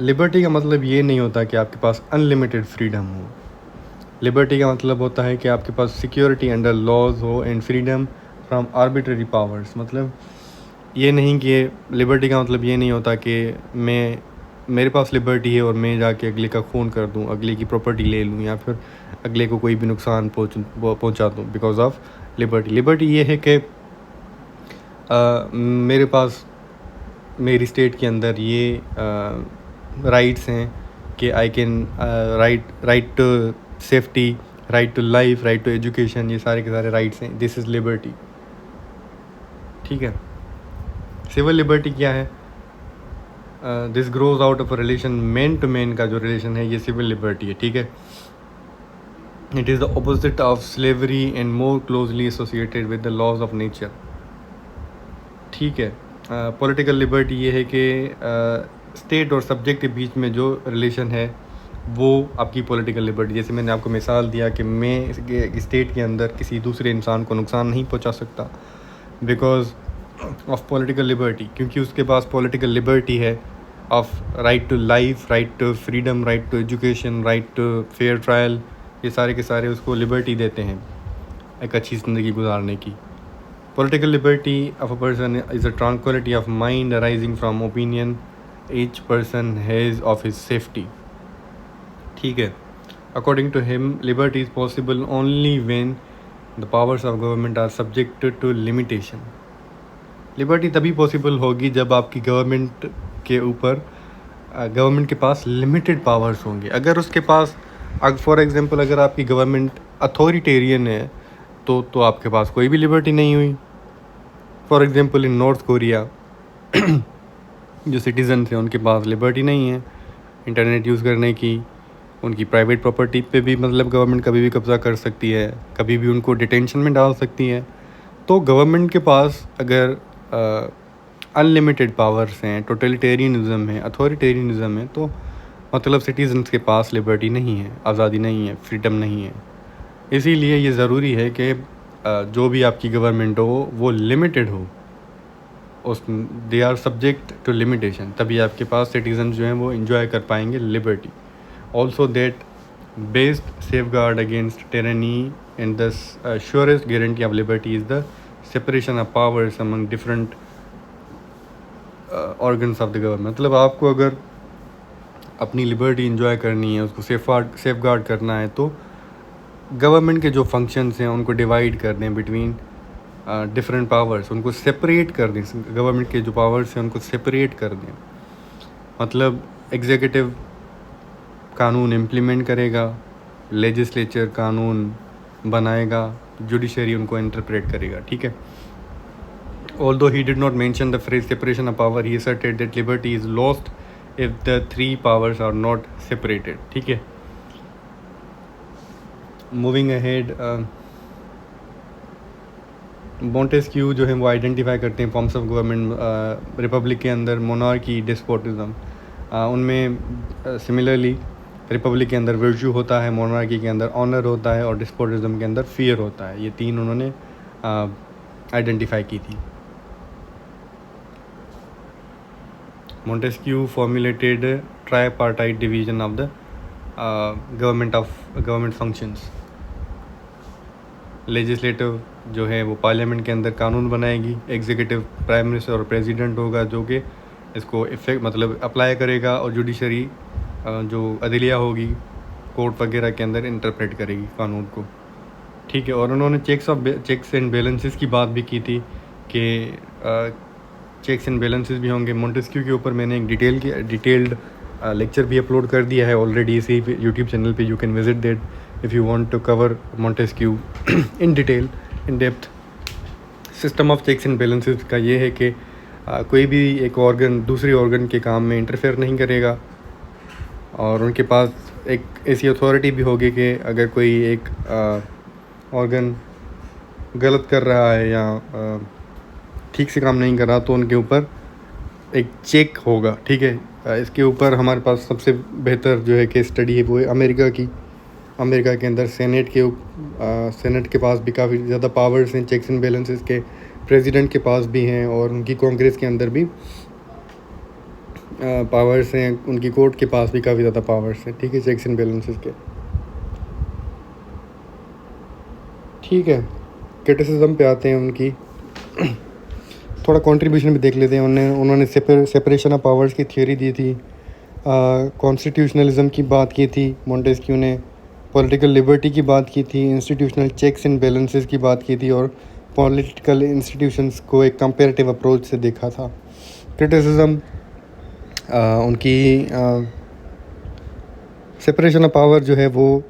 लिबर्टी का मतलब ये नहीं होता कि आपके पास अनलिमिटेड फ्रीडम हो। लिबर्टी का मतलब होता है कि आपके पास सिक्योरिटी अंडर लॉज हो and freedom from arbitrary powers. मतलब ये नहीं कि लिबर्टी का मतलब ये नहीं होता कि मेरे पास लिबर्टी है और मैं जाके अगले का खून कर दूं, अगले की प्रॉपर्टी ले लूं, या फिर अगले को कोई भी नुकसान पहुंचा दूं बिकॉज ऑफ लिबर्टी। लिबर्टी ये है कि मेरे पास मेरी स्टेट के अंदर ये राइट्स हैं कि I can right to safety, right to life, right to education, ये सारे के सारे राइट्स हैं। This is liberty. ठीक है, सिविल लिबर्टी क्या है? This grows out of a relation, man to man का जो रिलेशन है ये सिविल लिबर्टी है। ठीक है, it is the opposite of slavery and more closely associated with the laws of nature. ठीक है, पॉलिटिकल लिबर्टी ये है कि स्टेट और सब्जेक्ट के बीच में जो रिलेशन है वो आपकी पॉलिटिकल लिबर्टी। जैसे मैंने आपको मिसाल दिया कि मैं स्टेट के अंदर किसी दूसरे इंसान को नुकसान नहीं पहुंचा सकता बिकॉज ऑफ पॉलिटिकल लिबर्टी, क्योंकि उसके पास पॉलिटिकल लिबर्टी है of right to life, right to freedom, right to education, right to fair trial. ये सारे के सारे उसको लिबर्टी देते हैं एक अच्छी ज़िंदगी गुजारने की। Political liberty of a person is a tranquility of mind arising from opinion each person has of his safety. ठीक है. According to him, liberty is possible only when the powers of government are subjected to limitation. Liberty तभी possible होगी जब आपकी government के ऊपर government के पास limited powers होंगे. अगर उसके पास फॉर एग्जांपल अगर आपकी गवर्नमेंट अथॉरिटेरियन है तो आपके पास कोई भी लिबर्टी नहीं हुई. For example in north Korea जो सिटीज़न थे उनके पास लिबर्टी नहीं है इंटरनेट यूज़ करने की. उनकी प्राइवेट प्रॉपर्टी पे भी मतलब गवर्नमेंट कभी भी कब्ज़ा कर सकती है, कभी भी उनको डिटेंशन में डाल सकती है. तो गवर्नमेंट के पास अगर अनलिमिटेड पावर्स हैं, टोटलिटेरियनिज़म है, अथॉरिटेरियनिज़म है, तो मतलब सिटीजन्स के पास लिबर्टी नहीं है, आज़ादी नहीं है, फ्रीडम नहीं है. इसीलिए ये ज़रूरी है कि जो भी आपकी गवर्नमेंट हो वो लिमिटेड हो, उस they are subject to limitation, तभी आपके पास सिटीजन जो हैं वो इन्जॉय कर पाएंगे liberty. Also that based safe guard against टेरनी and the surest guarantee of liberty is the separation of powers among different organs of the government. मतलब आपको अगर अपनी लिबर्टी इन्जॉय करनी है, उसको सेफ गार्ड करना है, तो गवर्नमेंट के जो फंक्शंस हैं उनको डिवाइड कर दें बिटवीन डिफरेंट पावर्स, उनको सेपरेट कर दें. गवर्नमेंट के जो पावर्स हैं उनको सेपरेट कर दें. मतलब एग्जीक्यूटिव कानून इम्प्लीमेंट करेगा, लेजिस्लेचर कानून बनाएगा, जुडिशरी उनको इंटरप्रेट करेगा. ठीक है. Although he did not mention the phrase separation of power, he asserted that liberty is lost if the three powers are not separated. ठीक है. Moving ahead, मॉन्टेस्क्यू जो है वो आइडेंटिफाई करते हैं फॉर्म्स ऑफ गवर्नमेंट रिपब्लिक के अंदर monarchy, despotism. उनमें सिमिलरली रिपब्लिक के अंदर वर्च्यू होता है, मोनार्की के अंदर ऑनर होता है और डेस्पोटिज्म के अंदर फियर होता है. ये तीन उन्होंने आइडेंटिफाई की थी. Montesquieu formulated tripartite division of the government functions. Legislative जो है वो पार्लियामेंट के अंदर कानून बनाएगी, एग्जीक्यूटिव प्राइम मिनिस्टर और प्रेसिडेंट होगा जो कि इसको इफेक्ट मतलब अप्लाई करेगा, और जुडिशरी जो अदलिया होगी कोर्ट वगैरह के अंदर इंटरप्रेट करेगी कानून को. ठीक है. और उन्होंने चेक्स एंड बैलेंसेस की बात भी की थी कि चेक्स एंड बैलेंसेस भी होंगे. मॉन्टेस्क्यू के ऊपर मैंने एक डिटेल्ड लेक्चर भी अपलोड कर दिया है ऑलरेडी इसी यूट्यूब चैनल पे. You can visit that if you want to cover Montesquieu in detail, in depth. System of checks and balances का ये है कि कोई भी एक ऑर्गन दूसरे ऑर्गन के काम में इंटरफेयर नहीं करेगा, और उनके पास एक ऐसी अथॉरिटी भी होगी कि अगर कोई एक ऑर्गन गलत कर रहा है या ठीक से काम नहीं कर रहा तो उनके ऊपर एक चेक होगा. ठीक है. इसके ऊपर हमारे पास सबसे बेहतर जो है केस स्टडी है वो है अमेरिका की. अमेरिका के अंदर सेनेट के पास भी काफ़ी ज़्यादा पावर्स हैं चेक्स एंड बैलेंसेस के. प्रेसिडेंट के पास भी हैं और उनकी कांग्रेस के अंदर भी पावर्स हैं. उनकी कोर्ट के पास भी काफ़ी ज़्यादा पावर्स हैं. ठीक है. चेक्स एंड बैलेंसेस के. ठीक है. क्रिटिसिज्म पे आते हैं उनकी. थोड़ा कंट्रीब्यूशन भी देख लेते हैं. उन्होंने सेपरेशन ऑफ पावर्स की थ्योरी दी थी, कॉन्स्टिट्यूशनलिज्म की बात की थी मॉन्टेस्क्यू ने, पॉलिटिकल लिबर्टी की बात की थी, इंस्टीट्यूशनल चेक्स एंड बैलेंसेस की बात की थी, और पॉलिटिकल इंस्टीट्यूशंस को एक कंपेरेटिव अप्रोच से देखा था. क्रिटिसिज्म उनकी सेपरेशन ऑफ पावर जो है वो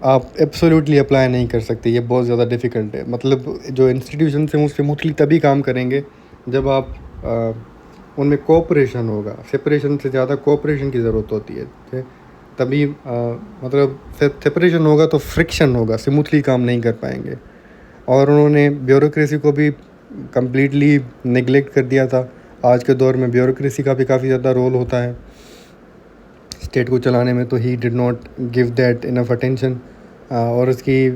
आप एब्सोल्युटली अप्लाई नहीं कर सकते. ये बहुत ज़्यादा डिफ़िकल्ट है. मतलब जो इंस्टीट्यूशन हैं वो स्मूथली तभी काम करेंगे जब आप उनमें कोऑपरेशन होगा. सेपरेशन से ज़्यादा कोऑपरेशन की ज़रूरत होती है. तभी मतलब सेपरेशन होगा तो फ्रिक्शन होगा, स्मूथली काम नहीं कर पाएंगे. और उन्होंने ब्यूरोक्रेसी को भी कम्प्लीटली नेगलेक्ट कर दिया था. आज के दौर में ब्यूरोक्रेसी का भी काफ़ी ज़्यादा रोल होता है स्टेट को चलाने में, तो he did not give that enough attention. और उसकी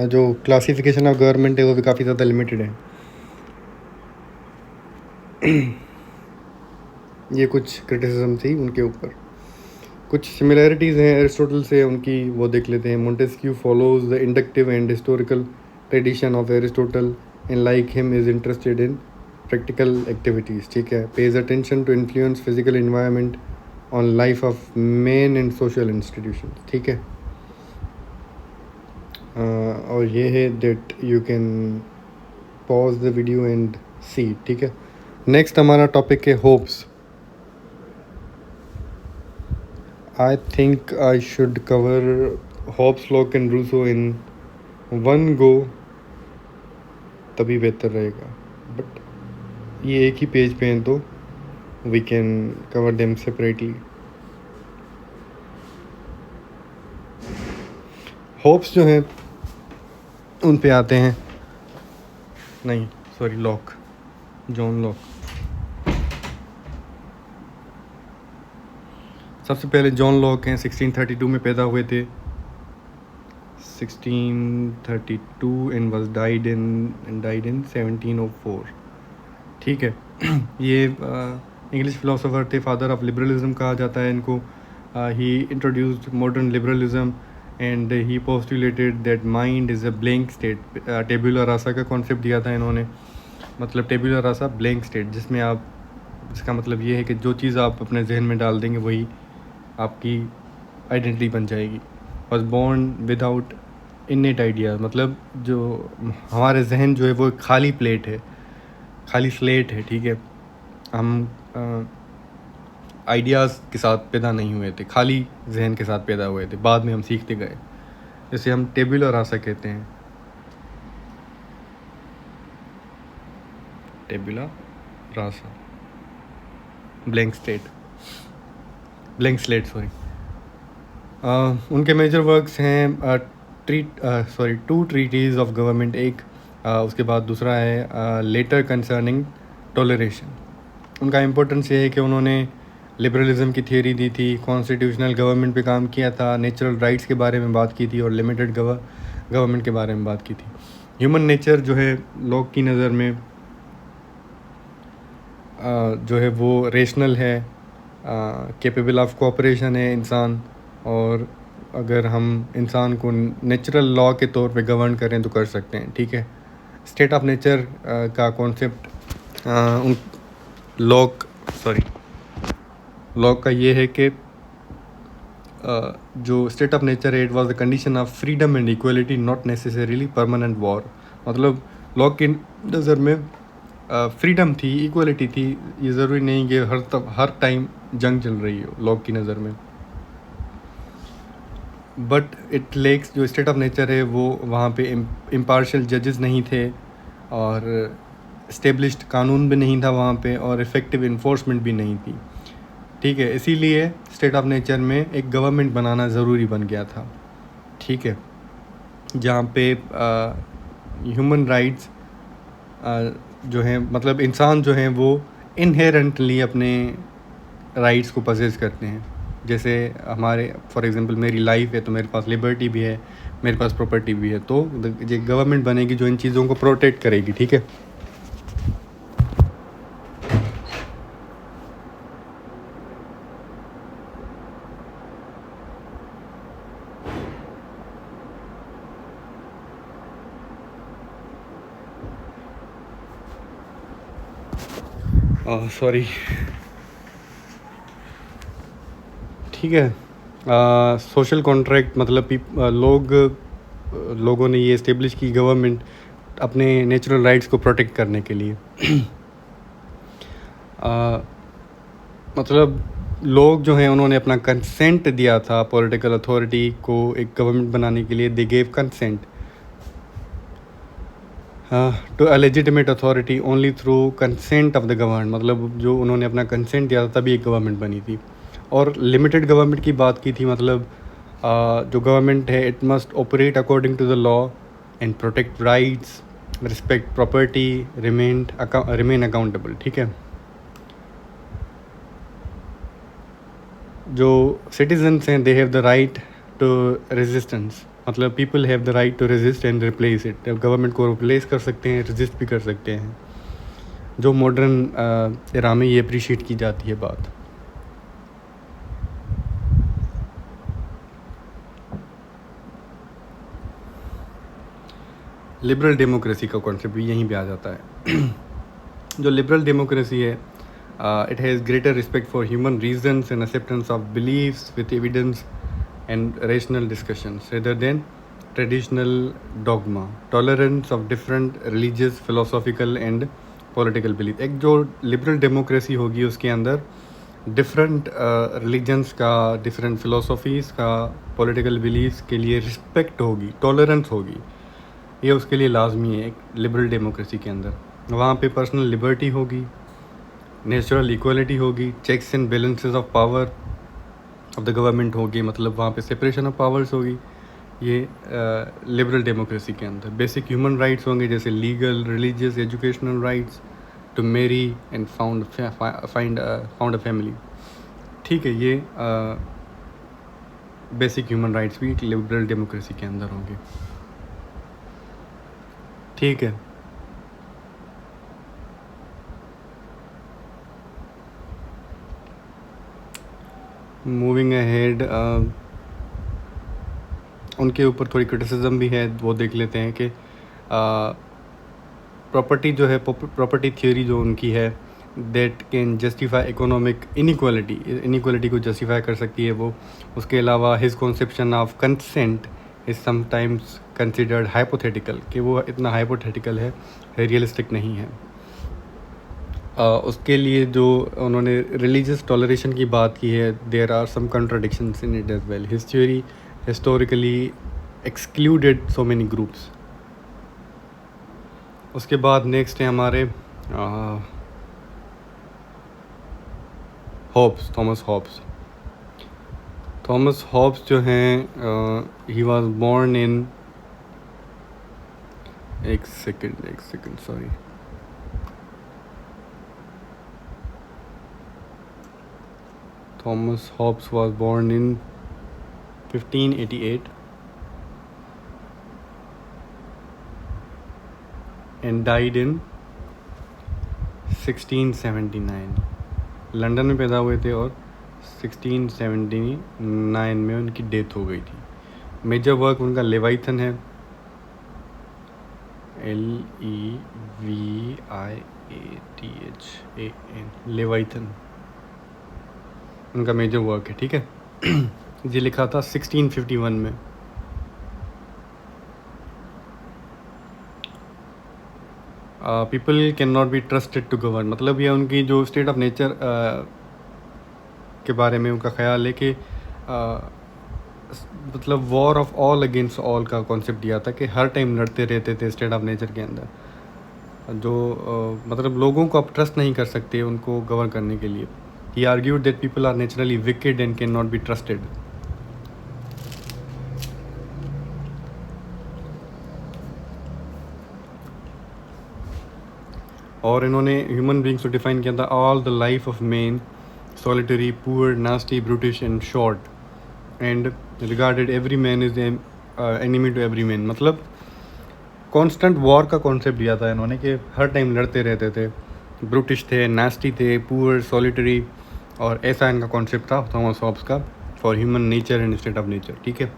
जो क्लासिफिकेशन ऑफ गवर्नमेंट है वो भी काफ़ी ज़्यादा लिमिटेड है. ये कुछ क्रिटिसिज्म थी उनके ऊपर. कुछ सिमिलैरिटीज़ हैं एरिस्टोटल से उनकी, वो देख लेते हैं. Montesquieu follows the inductive and historical tradition of Aristotle and like him is interested in practical activities, ठीक है। Pays attention to influence physical environment on life of men and social institution, ठीक है। और ये है that you can pause the video and see, ठीक है। Next हमारा टॉपिक है Hobbes. I think I should cover Hobbes, Locke and Rousseau in one go, तभी बेहतर रहेगा। बट ये एक ही पेज पे हैं तो we can cover them separately. Hobbes जो हैं उन पे आते हैं, नहीं सॉरी, लॉक, जॉन लॉक। सबसे पहले जॉन लॉक हैं, 1632 में पैदा हुए थे, 1632 एंड वाज डाइड इन 1704, ठीक है। ये इंग्लिश फिलोसोफर थे, फादर ऑफ लिबरलिज्म कहा जाता है इनको। He introduced modern liberalism and he postulated that mind is a blank state. टेबुला रासा का कॉन्सेप्ट दिया था इन्होंने, मतलब टेबुला रासा ब्लैंक स्टेट, जिसमें आप, इसका मतलब ये है कि जो चीज़ आप अपने जहन में डाल देंगे वही आपकी आइडेंटिटी बन जाएगी। Was born without innate idea, मतलब जो हमारे जहन जो है वो खाली प्लेट है, खाली स्लेट है, ठीक है। हम आइडियाज़ के साथ पैदा नहीं हुए थे, खाली जहन के साथ पैदा हुए थे, बाद में हम सीखते गए। जैसे हम टेबुला रासा कहते हैं, टेबुला रासा, ब्लैंक स्लेट सॉरी। उनके मेजर वर्क्स हैं टू ट्रीटीज़ ऑफ गवर्नमेंट, एक उसके बाद दूसरा है लेटर कंसर्निंग टॉलरेशन। उनका इम्पोर्टेंस ये है कि उन्होंने लिबरलिज्म की थियोरी दी थी, कॉन्स्टिट्यूशनल गवर्नमेंट पे काम किया था, नेचुरल राइट्स के बारे में बात की थी और लिमिटेड गवर्नमेंट के बारे में बात की थी। ह्यूमन नेचर जो है लॉक की नज़र में जो है वो रेशनल है, कैपेबल ऑफ कोऑपरेशन है इंसान, और अगर हम इंसान को नेचुरल लॉ के तौर पे गवर्न करें तो कर सकते हैं, ठीक है। स्टेट ऑफ नेचर का कॉन्सेप्ट लॉक का ये है कि जो स्टेट ऑफ नेचर है, it was the condition of freedom and equality, not necessarily permanent war. मतलब लॉक की नज़र में फ्रीडम थी, इक्वलिटी थी, ये ज़रूरी नहीं कि हर टाइम जंग चल रही हो लॉक की नज़र में। बट इट लेक्स, जो स्टेट ऑफ नेचर है वो वहाँ पे इम्पार्शियल जजेस नहीं थे, और इस्टेब्लिश्ड कानून भी नहीं था वहाँ पे, और इफ़ेक्टिव इन्फोर्समेंट भी नहीं थी, ठीक है। इसीलिए स्टेट ऑफ नेचर में एक गवर्नमेंट बनाना ज़रूरी बन गया था, ठीक है, जहाँ पे ह्यूमन राइट्स जो हैं, मतलब इंसान जो हैं वो इनहेरेंटली अपने राइट्स को पजेस करते हैं। जैसे हमारे फॉर एग्जांपल मेरी लाइफ है तो मेरे पास लिबर्टी भी है, मेरे पास प्रॉपर्टी भी है, तो ये गवर्नमेंट बनेगी जो इन चीज़ों को प्रोटेक्ट करेगी, ठीक है। सॉरी, ठीक है। सोशल कॉन्ट्रैक्ट, मतलब लोगों ने ये इस्टेब्लिश की गवर्नमेंट अपने नेचुरल राइट्स को प्रोटेक्ट करने के लिए। मतलब लोग जो हैं उन्होंने अपना कंसेंट दिया था पॉलिटिकल अथॉरिटी को एक गवर्नमेंट बनाने के लिए। They gave consent to a legitimate authority only through consent of the government, मतलब जो उन्होंने अपना कंसेंट दिया था तभी एक गवर्नमेंट बनी थी। और लिमिटेड गवर्नमेंट की बात की थी, मतलब जो गवर्नमेंट है it must operate according to the law and protect rights, respect property, remain accountable, ठीक है। जो सिटीजन्स हैं they have the right to resistance, मतलब people have the right to resist and replace it. Government को replace कर सकते हैं, resist भी कर सकते हैं, जो मॉडर्न एरा में ये अप्रिशिएट की जाती है बात। लिबरल डेमोक्रेसी का कॉन्सेप्ट भी यहीं पे आ जाता है। जो लिबरल डेमोक्रेसी है, it has greater respect for human reasons and acceptance of beliefs with evidence and rational discussions rather than traditional dogma, tolerance of different religious, philosophical and political belief। एक जो liberal democracy होगी उसके अंदर different religions का, different philosophies का, political beliefs के लिए respect होगी, टॉलरेंस होगी। ये उसके लिए लाजमी है एक लिबरल डेमोक्रेसी के अंदर। वहाँ पे पर्सनल लिबर्टी होगी, नेचुरल इक्वलिटी होगी, checks and balances of power of the government होगी, मतलब वहाँ पे सेपरेशन ऑफ पावर्स होगी। ये लिबरल डेमोक्रेसी के अंदर बेसिक ह्यूमन राइट्स होंगे, जैसे legal, religious, educational rights to marry and found a family. ठीक है, ये बेसिक ह्यूमन राइट्स भी लिबरल डेमोक्रेसी के अंदर होंगे। ठीक है, मूविंग अहेड, उनके ऊपर थोड़ी क्रिटिसिज्म भी है, वो देख लेते हैं कि प्रॉपर्टी जो है, प्रॉपर्टी थ्योरी जो उनकी है, that can justify economic inequality को जस्टिफाई कर सकती है वो। उसके अलावा his conception of consent is sometimes considered hypothetical, कि वो इतना हाइपोथेटिकल है, रियलिस्टिक नहीं है। उसके लिए जो उन्होंने रिलीजियस टॉलरेशन की बात की है, there are some contradictions in it as well. His theory historically excluded so many groups. उसके बाद नेक्स्ट है हमारे हॉब्स, थॉमस हॉब्स जो हैं, ही वाज बोर्न इन, एक second sorry, Thomas Hobbes was born in 1588 and died in 1679। London में पैदा हुए थे और 1679 में उनकी डेथ हो गई थी। मेजर वर्क उनका लेवाइथन है, LEVIATHAN, लेवाइथन उनका मेजर वर्क है। ठीक है, ये लिखा था 1651 में। People can not be trusted to govern, मतलब ये उनकी जो स्टेट ऑफ नेचर के बारे में उनका ख्याल है कि मतलब war of all against all का कॉन्सेप्ट दिया था, कि हर टाइम लड़ते रहते थे स्टेट ऑफ नेचर के अंदर। जो मतलब लोगों को आप ट्रस्ट नहीं कर सकते उनको गवर्न करने के लिए। He argued that people are naturally wicked and cannot be trusted. और इन्होंने ह्यूमन बींग्स को डिफाइन किया था, all the life of man solitary, poor, nasty, brutish and short, and regarded every man is enemy to every man. मतलब constant war का concept दिया था इन्होंने, कि हर टाइम लड़ते रहते थे, ब्रूटिश थे, नास्टी थे, पुअर, सॉलिटरी, और ऐसा इनका कॉन्सेप्ट था थॉमस हॉब्स का for human nature and state of nature. ठीक है,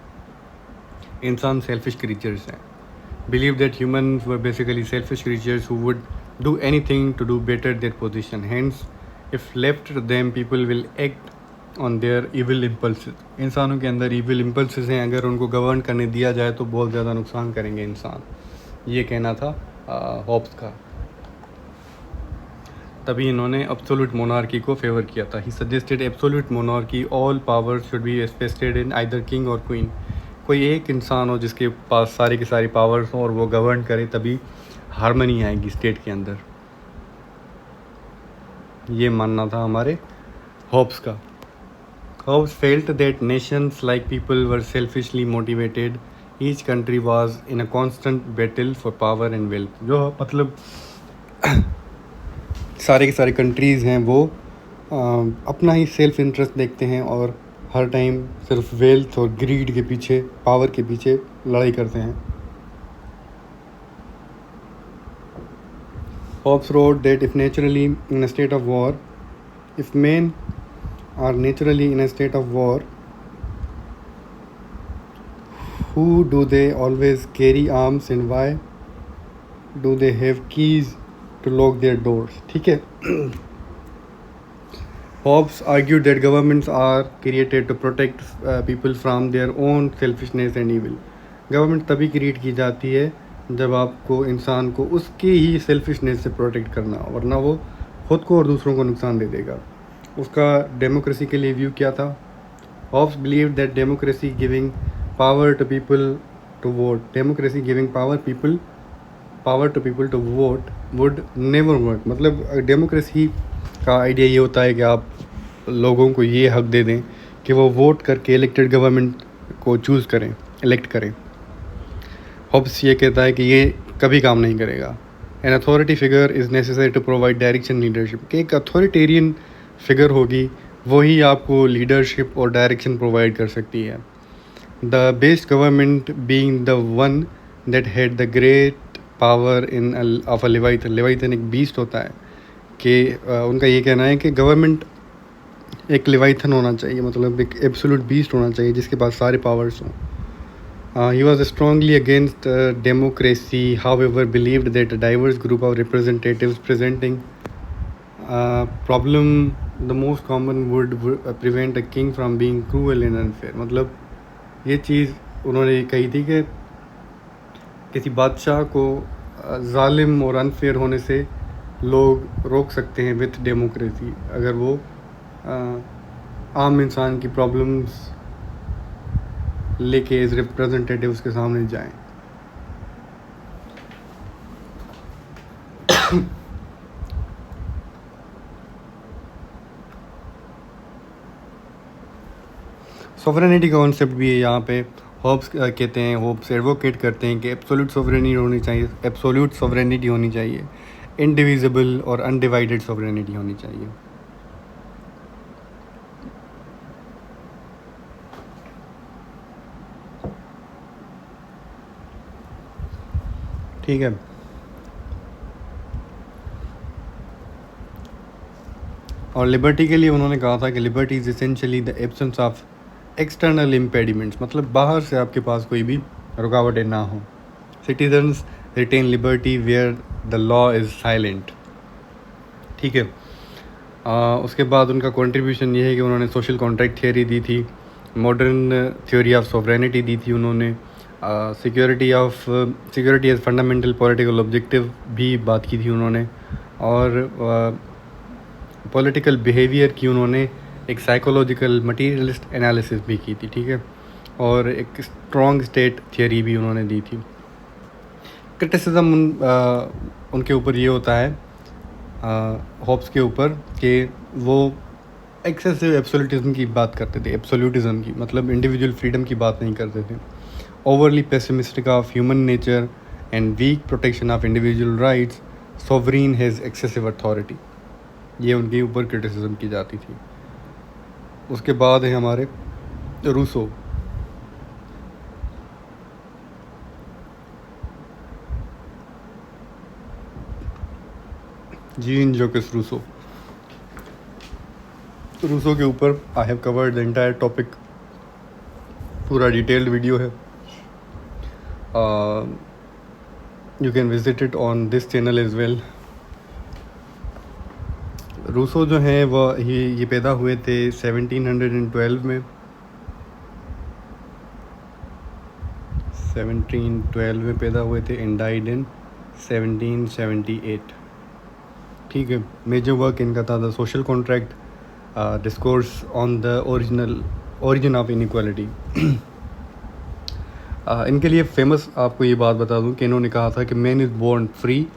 इंसान सेल्फिश क्रीचर्स हैं, believe that human were basically selfish creatures who would do anything to do better their position, hence if left them people will act on their evil impulses. इंसानों के अंदर evil impulses हैं, अगर उनको govern करने दिया जाए तो बहुत ज़्यादा नुकसान करेंगे इंसान। ये कहना था हॉब्स का। तभी इन्होंने एब्सोल्यूट मोनार्की को फेवर किया था। He suggested absolute monarchy, all power should be vested in either king और क्वीन। कोई एक इंसान हो जिसके पास सारी की सारी पावर्स हो और वो गवर्न करे, तभी हारमनी आएगी स्टेट के अंदर। ये मानना था हमारे हॉब्स का। Hobbes felt that nations like people were selfishly motivated, each country was in a constant battle for power and wealth. जो मतलब सारे के सारे कंट्रीज़ हैं वो अपना ही सेल्फ इंटरेस्ट देखते हैं और हर टाइम सिर्फ वेल्थ और ग्रीड के पीछे, पावर के पीछे लड़ाई करते हैं। Hobbes wrote that if naturally in a state of war, if men are naturally in a state of war, who do they always carry arms and why? Do they have keys to lock their doors, ठीक है। Hobbes argued that governments are created to protect people from their own selfishness and evil. Government तभी create की जाती है जब आपको इंसान को उसके ही सेल्फिशनेस से प्रोटेक्ट करना हो, वरना वो खुद को और दूसरों को नुकसान दे देगा। उसका डेमोक्रेसी के लिए व्यू क्या था? Hobbes believed that democracy giving power to people to vote, democracy giving power to people to vote would never work। मतलब डेमोक्रेसी का आइडिया ये होता है कि आप लोगों को ये हक दे दें कि वो वोट करके इलेक्टेड गवर्नमेंट को चूज़ करें, इलेक्ट करें। हॉब्स ये कहता है कि ये कभी काम नहीं करेगा। An authority figure is necessary to provide direction leadership, कि एक अथॉरिटेरियन फिगर होगी वही आपको लीडरशिप और डायरेक्शन प्रोवाइड कर सकती है। The best government being the one that had the great power in of a Leviathan. Leviathan एक बीस्ट होता है कि उनका ये कहना है कि गवर्नमेंट एक लेवाइथन होना चाहिए, मतलब एक एब्सोल्यूट बीस्ट होना चाहिए जिसके पास सारे पावर्स हों। He was strongly against democracy, however believed that a diverse group of representatives presenting problem the most common would prevent a king from being cruel and unfair। मतलब ये चीज़ उन्होंने कही थी कि किसी बादशाह को जालिम और अनफेयर होने से लोग रोक सकते हैं विथ डेमोक्रेसी, अगर वो आम इंसान की प्रॉब्लम्स लेके एज रिप्रेजेंटेटिव्स के सामने जाएं। सॉवरेनिटी कॉन्सेप्ट भी है यहाँ पे। हॉब्स कहते हैं, हॉब्स एडवोकेट करते हैं कि एब्सोल्यूट सॉवरेनिटी होनी चाहिए, एब्सोल्यूट सॉवरेनिटी होनी चाहिए, इंडिविजिबल और अनडिवाइडेड सॉवरेनिटी होनी चाहिए। ठीक है। और लिबर्टी के लिए उन्होंने कहा था कि liberty is essentially the absence of external impediments, मतलब बाहर से आपके पास कोई भी रुकावटें ना हो। Citizens retain liberty where the law is silent, ठीक है। उसके बाद उनका कंट्रीब्यूशन ये है कि उन्होंने सोशल कॉन्ट्रैक्ट थियोरी दी थी, मॉडर्न थ्योरी ऑफ सॉवरेनिटी दी थी उन्होंने, security as fundamental political objective भी बात की थी उन्होंने, और पॉलिटिकल बिहेवियर की उन्होंने एक साइकोलॉजिकल मटीरियलिस्ट एनालिसिस भी की थी, ठीक है। और एक स्ट्रॉन्ग स्टेट थियरी भी उन्होंने दी थी। क्रिटिसिज्म उनके ऊपर ये होता है हॉब्स के ऊपर कि वो एक्सेसिव एब्सोल्यूटिज्म की बात करते थे, एब्सोल्यूटिज्म की मतलब इंडिविजुअल फ्रीडम की बात नहीं करते थे। Overly pessimistic of human nature and weak protection of individual rights, sovereign has excessive authority, ये उनके ऊपर क्रिटिसिज्म की जाती थी। उसके बाद है हमारे Rousseau. Jean Jacques Rousseau. Rousseau के ऊपर I have covered the entire topic, पूरा डिटेल्ड वीडियो है, you can visit it on this channel as well. Rousseau जो हैं वह ये पैदा हुए थे 1712 में, 1712 में पैदा हुए थे एंड डाइड इन 1778, ठीक है। मेजर वर्क इनका था the social contract, discourse on the origin of inequality. इनके लिए फेमस आपको ये बात बता दूं कि इन्होंने कहा था कि man is born free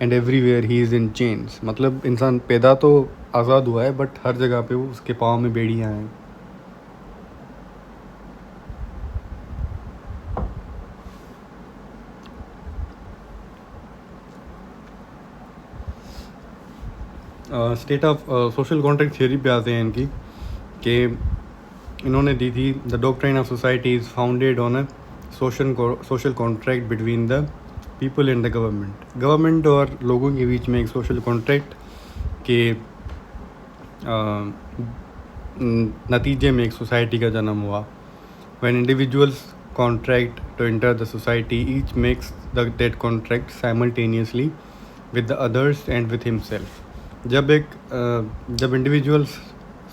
and everywhere he is in chains, मतलब इंसान पैदा तो आज़ाद हुआ है बट हर जगह पे वो उसके पाँव में बेड़ियाँ हैं। State of social contract theory पे आते हैं इनकी कि इन्होंने दी थी the doctrine of society is founded on a social contract between the people and the government और लोगों के बीच में एक सोशल कॉन्ट्रैक्ट के नतीजे में एक सोसाइटी का जन्म हुआ। When individuals contract to enter the society, each makes that contract simultaneously with the others and with himself. जब इंडिविजुअल्स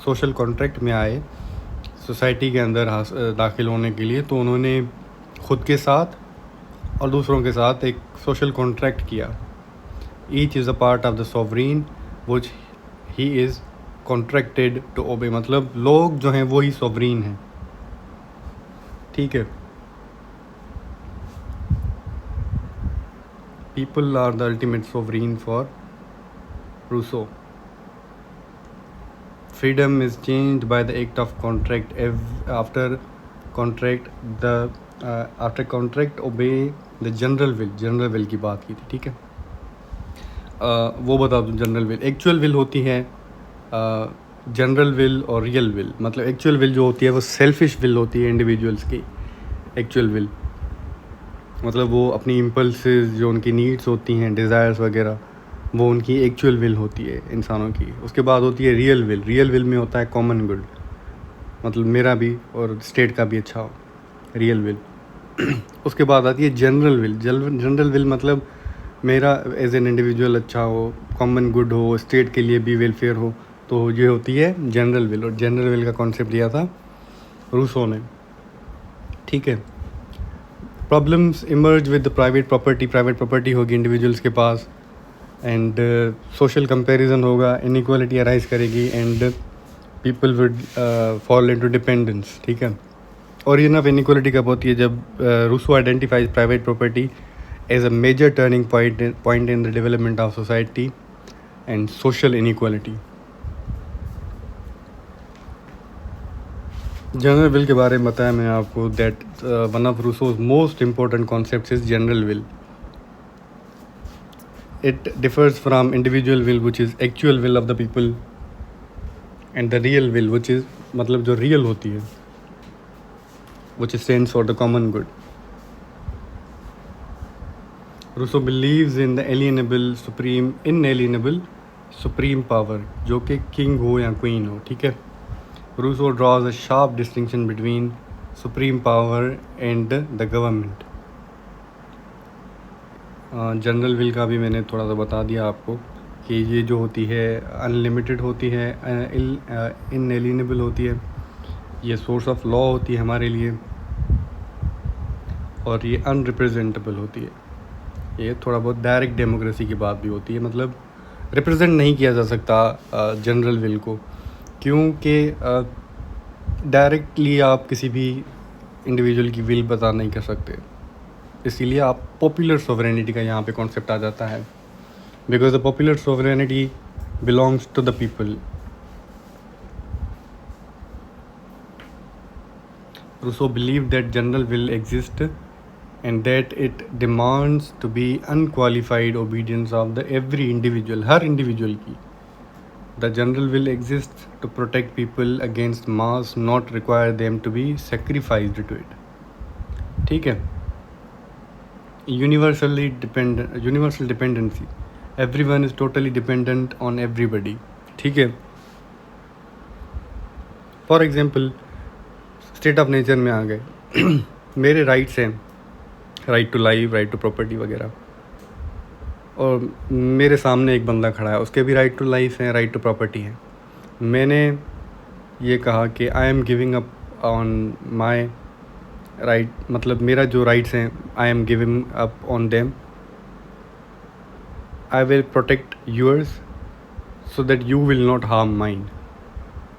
सोशल कॉन्ट्रैक्ट में आए सोसाइटी के अंदर दाखिल होने के लिए, तो उन्होंने ख़ुद के साथ और दूसरों के साथ एक सोशल कॉन्ट्रैक्ट किया. Each is a part of the sovereign which he is contracted to obey. मतलब लोग जो हैं वो ही सॉवरीन हैं. ठीक है. People are the ultimate sovereign for Rousseau. Freedom is changed by the act of contract. After contract obey the general will की बात की थी. ठीक है. वो बता दूँ. जनरल विल, एक्चुअल विल होती है जनरल विल और रियल विल. मतलब एक्चुअल विल जो होती है वो सेल्फिश विल होती है इंडिविजुअल्स की. एक्चुअल विल मतलब वो अपनी इम्पल्सेस जो उनकी नीड्स होती हैं, डिज़ायर्स वगैरह, वो उनकी एक्चुअल विल होती है इंसानों की. उसके बाद होती है रियल विल. रियल विल में होता है कॉमन गुड, मतलब मेरा भी और स्टेट का भी अच्छा हो, रियल विल. उसके बाद आती है जनरल विल. जनरल विल मतलब मेरा एज एन इंडिविजुअल अच्छा हो, कॉमन गुड हो, स्टेट के लिए भी वेलफेयर हो, तो ये होती है जनरल विल. और जनरल विल का कॉन्सेप्ट लिया था रूसो ने. ठीक है. Problems emerge with the private property. Private property होगी इंडिविजुअल्स के पास, एंड सोशल कंपैरिजन होगा, इनइक्वालिटी अराइज करेगी, and people would fall into dependence. ठीक है. और ये ना इनइक्वालिटी कब होती है? जब Rousseau identifies private property as a major turning point in the development of society and social inequality. General will के बारे में बताया मैंने आपको that one of Rousseau's most important concepts is general will. It differs from individual will which is actual will of the people, and the real will which is मतलब जो real होती है which stands for the common good. Rousseau believes in the inalienable supreme power, जो कि king हो या queen हो. ठीक है. Rousseau draws a sharp distinction between supreme power and the government. General will का भी मैंने थोड़ा सा बता दिया आपको कि ये जो होती है अनलिमिटेड होती है, इनएलिएनेबल होती है, ये सोर्स ऑफ लॉ होती है हमारे लिए, और ये अनरिप्रेजेंटेबल होती है. ये थोड़ा बहुत डायरेक्ट डेमोक्रेसी की बात भी होती है. मतलब रिप्रेजेंट नहीं किया जा सकता जनरल विल को, क्योंकि डायरेक्टली आप किसी भी इंडिविजुअल की विल बता नहीं कर सकते. इसीलिए आप पॉपुलर सोवरेनिटी का यहाँ पे कॉन्सेप्ट आ जाता है, because the popular sovereignty belongs to the people. Rousseau believe that general will exist and that it demands to be unqualified obedience of the every individual, her individual की. The general will exists to protect people against mass, not require them to be sacrificed to it. ठीक है. Universal dependency. Everyone is totally dependent on everybody. ठीक है. For example, state of nature में आ गए. मेरे rights हैं, right to life, right to property वगैरह, और मेरे सामने एक बंदा खड़ा है, उसके भी राइट टू लाइफ है, राइट टू प्रॉपर्टी है. मैंने ये कहा कि I am giving up on my right, मतलब मेरा जो राइट्स हैं I am giving up on them. I will protect yours so that you will not harm mine.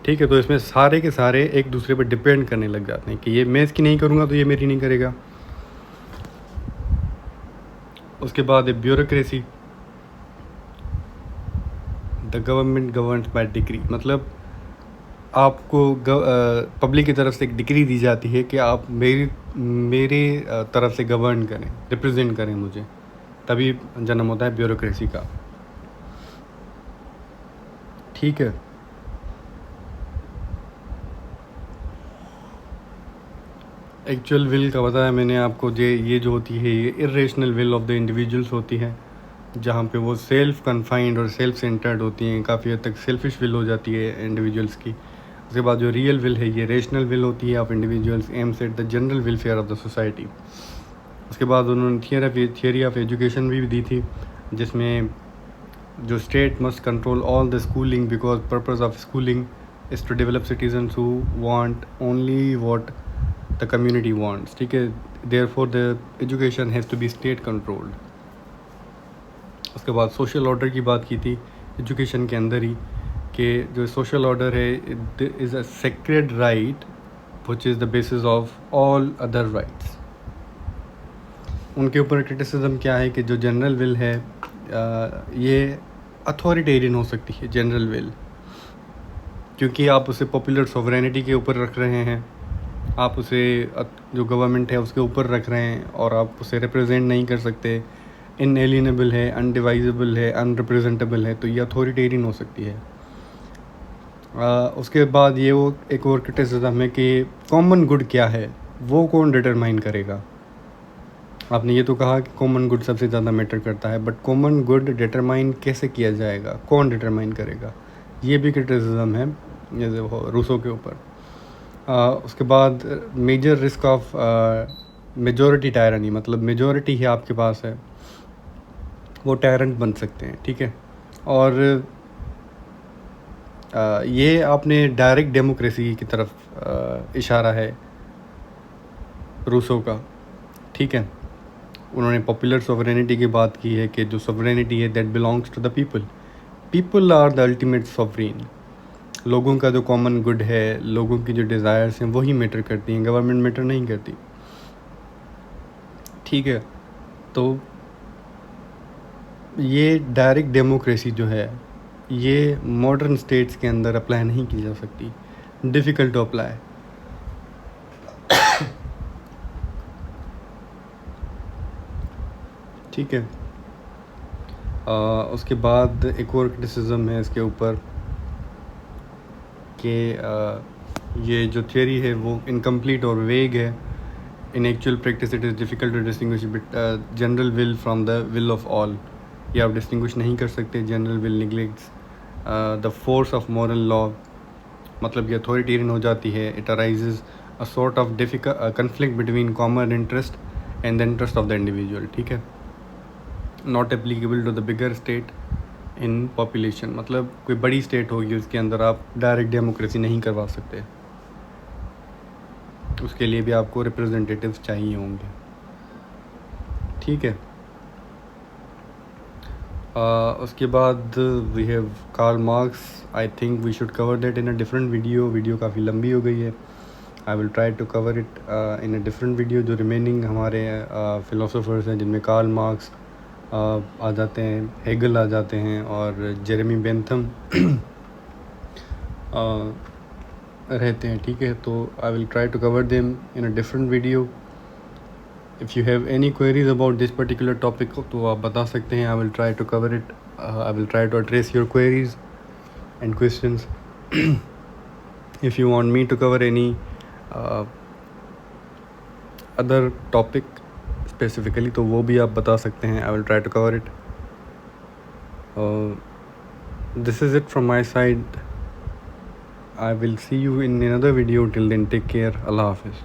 ठीक है. तो इसमें सारे के सारे एक दूसरे पर डिपेंड करने लग जाते हैं कि ये मैं इसकी नहीं करूँगा तो ये मेरी नहीं करेगा. उसके बाद है bureaucracy. The government governs by decree. मतलब आपको पब्लिक की तरफ से एक डिक्री दी जाती है कि आप मेरे तरफ से गवर्न करें, रिप्रेजेंट करें मुझे, तभी जन्म होता है ब्यूरोक्रेसी का. ठीक है. एक्चुअल विल का बताया मैंने आपको. ये जो होती है ये irrational will of the individuals होती है, जहाँ पे वो सेल्फ कन्फाइंड और सेल्फ सेंटर्ड होती हैं. काफ़ी हद तक सेल्फिश विल हो जाती है इंडिविजुअल्स की. उसके बाद जो रियल विल है ये रेशनल विल होती है of individuals aims at the general welfare of the society. उसके बाद उन्होंने थियरी ऑफ एजुकेशन भी दी थी, जिसमें जो state must control all the schooling because purpose of schooling is to develop citizens who want only what the community wants, ठीक है। Therefore the education has to be state controlled. उसके बाद social order की बात की थी education के अंदर ही, कि जो सोशल ऑर्डर है is a sacred right which is the basis of all other rights. उनके ऊपर क्रिटिसिज्म क्या है कि जो जनरल विल है ये अथॉरिटेरियन हो सकती है जनरल विल, क्योंकि आप उसे पॉपुलर सॉवरेनिटी के ऊपर रख रहे हैं, आप उसे जो गवर्नमेंट है उसके ऊपर रख रहे हैं और आप उसे रिप्रेजेंट नहीं कर सकते, इनएलिएनेबल है, अनडिवाइजेबल है, अनरिप्रेजेंटेबल है, तो ये अथॉरिटेरियन हो सकती है। उसके बाद ये वो एक और क्रिटिसिज्म है कि कॉमन गुड क्या है वो कौन डिटरमाइन करेगा। आपने ये तो कहा कि कॉमन गुड सबसे ज़्यादा मैटर करता है, बट कॉमन गुड डिटरमाइन कैसे किया जाएगा, कौन डिटरमाइन करेगा, ये भी क्रिटिसिज्म है जैसे रूसो के ऊपर। उसके बाद major risk of majority tyranny, मतलब मेजॉरिटी ही आपके पास है वो टायरेंट बन सकते हैं, ठीक है। और ये आपने डायरेक्ट डेमोक्रेसी की तरफ इशारा है रूसो का, ठीक है। उन्होंने पॉपुलर सॉवरेनिटी की बात की है कि जो सॉवरेनिटी है that belongs to the people, people are the ultimate sovereign. लोगों का जो कॉमन गुड है, लोगों की जो डिज़ायर्स हैं वही मैटर करती हैं, गवर्नमेंट मैटर नहीं करती, ठीक है। तो ये डायरेक्ट डेमोक्रेसी जो है ये मॉडर्न स्टेट्स के अंदर अप्लाई नहीं की जा सकती, डिफ़िकल्ट टू अप्लाई। ठीक है। उसके बाद एक और क्रिटिसिज्म है इसके ऊपर कि ये जो थियरी है वो इनकम्प्लीट और वेग है। In actual practice it is difficult to distinguish general will from the will of all. ये आप डिस्टिंग्विश नहीं कर सकते। General will neglects the force of moral law, मतलब ये अथॉरिटेरियन हो जाती है। It arises a sort of conflict between common interest and the interest of the individual, ठीक है। Not applicable to the bigger state in population, मतलब कोई बड़ी स्टेट होगी उसके अंदर आप डायरेक्ट डेमोक्रेसी नहीं करवा सकते, उसके लिए भी आपको रिप्रेजेंटेटिव्स चाहिए होंगे, ठीक है। उसके बाद we have Karl Marx. I think we should cover that in a different video काफ़ी लंबी हो गई है। I will try to cover it in a different video. जो रिमेनिंग हमारे फ़िलोसोफर्स हैं जिनमें कार्ल मार्क्स आ जाते हैं, हेगल आ जाते हैं और जेरेमी बेंथम रहते हैं, ठीक है। तो I will try to cover them in a different video. If you have any queries about this particular topic तो आप बता सकते हैं। I will try to cover it, I will try to address your queries and questions. If you want me to cover any other topic specifically तो वो भी आप बता सकते हैं। I will try to cover it. This is it from my side. I will see you in another video. Till then, take care. Allah Hafiz.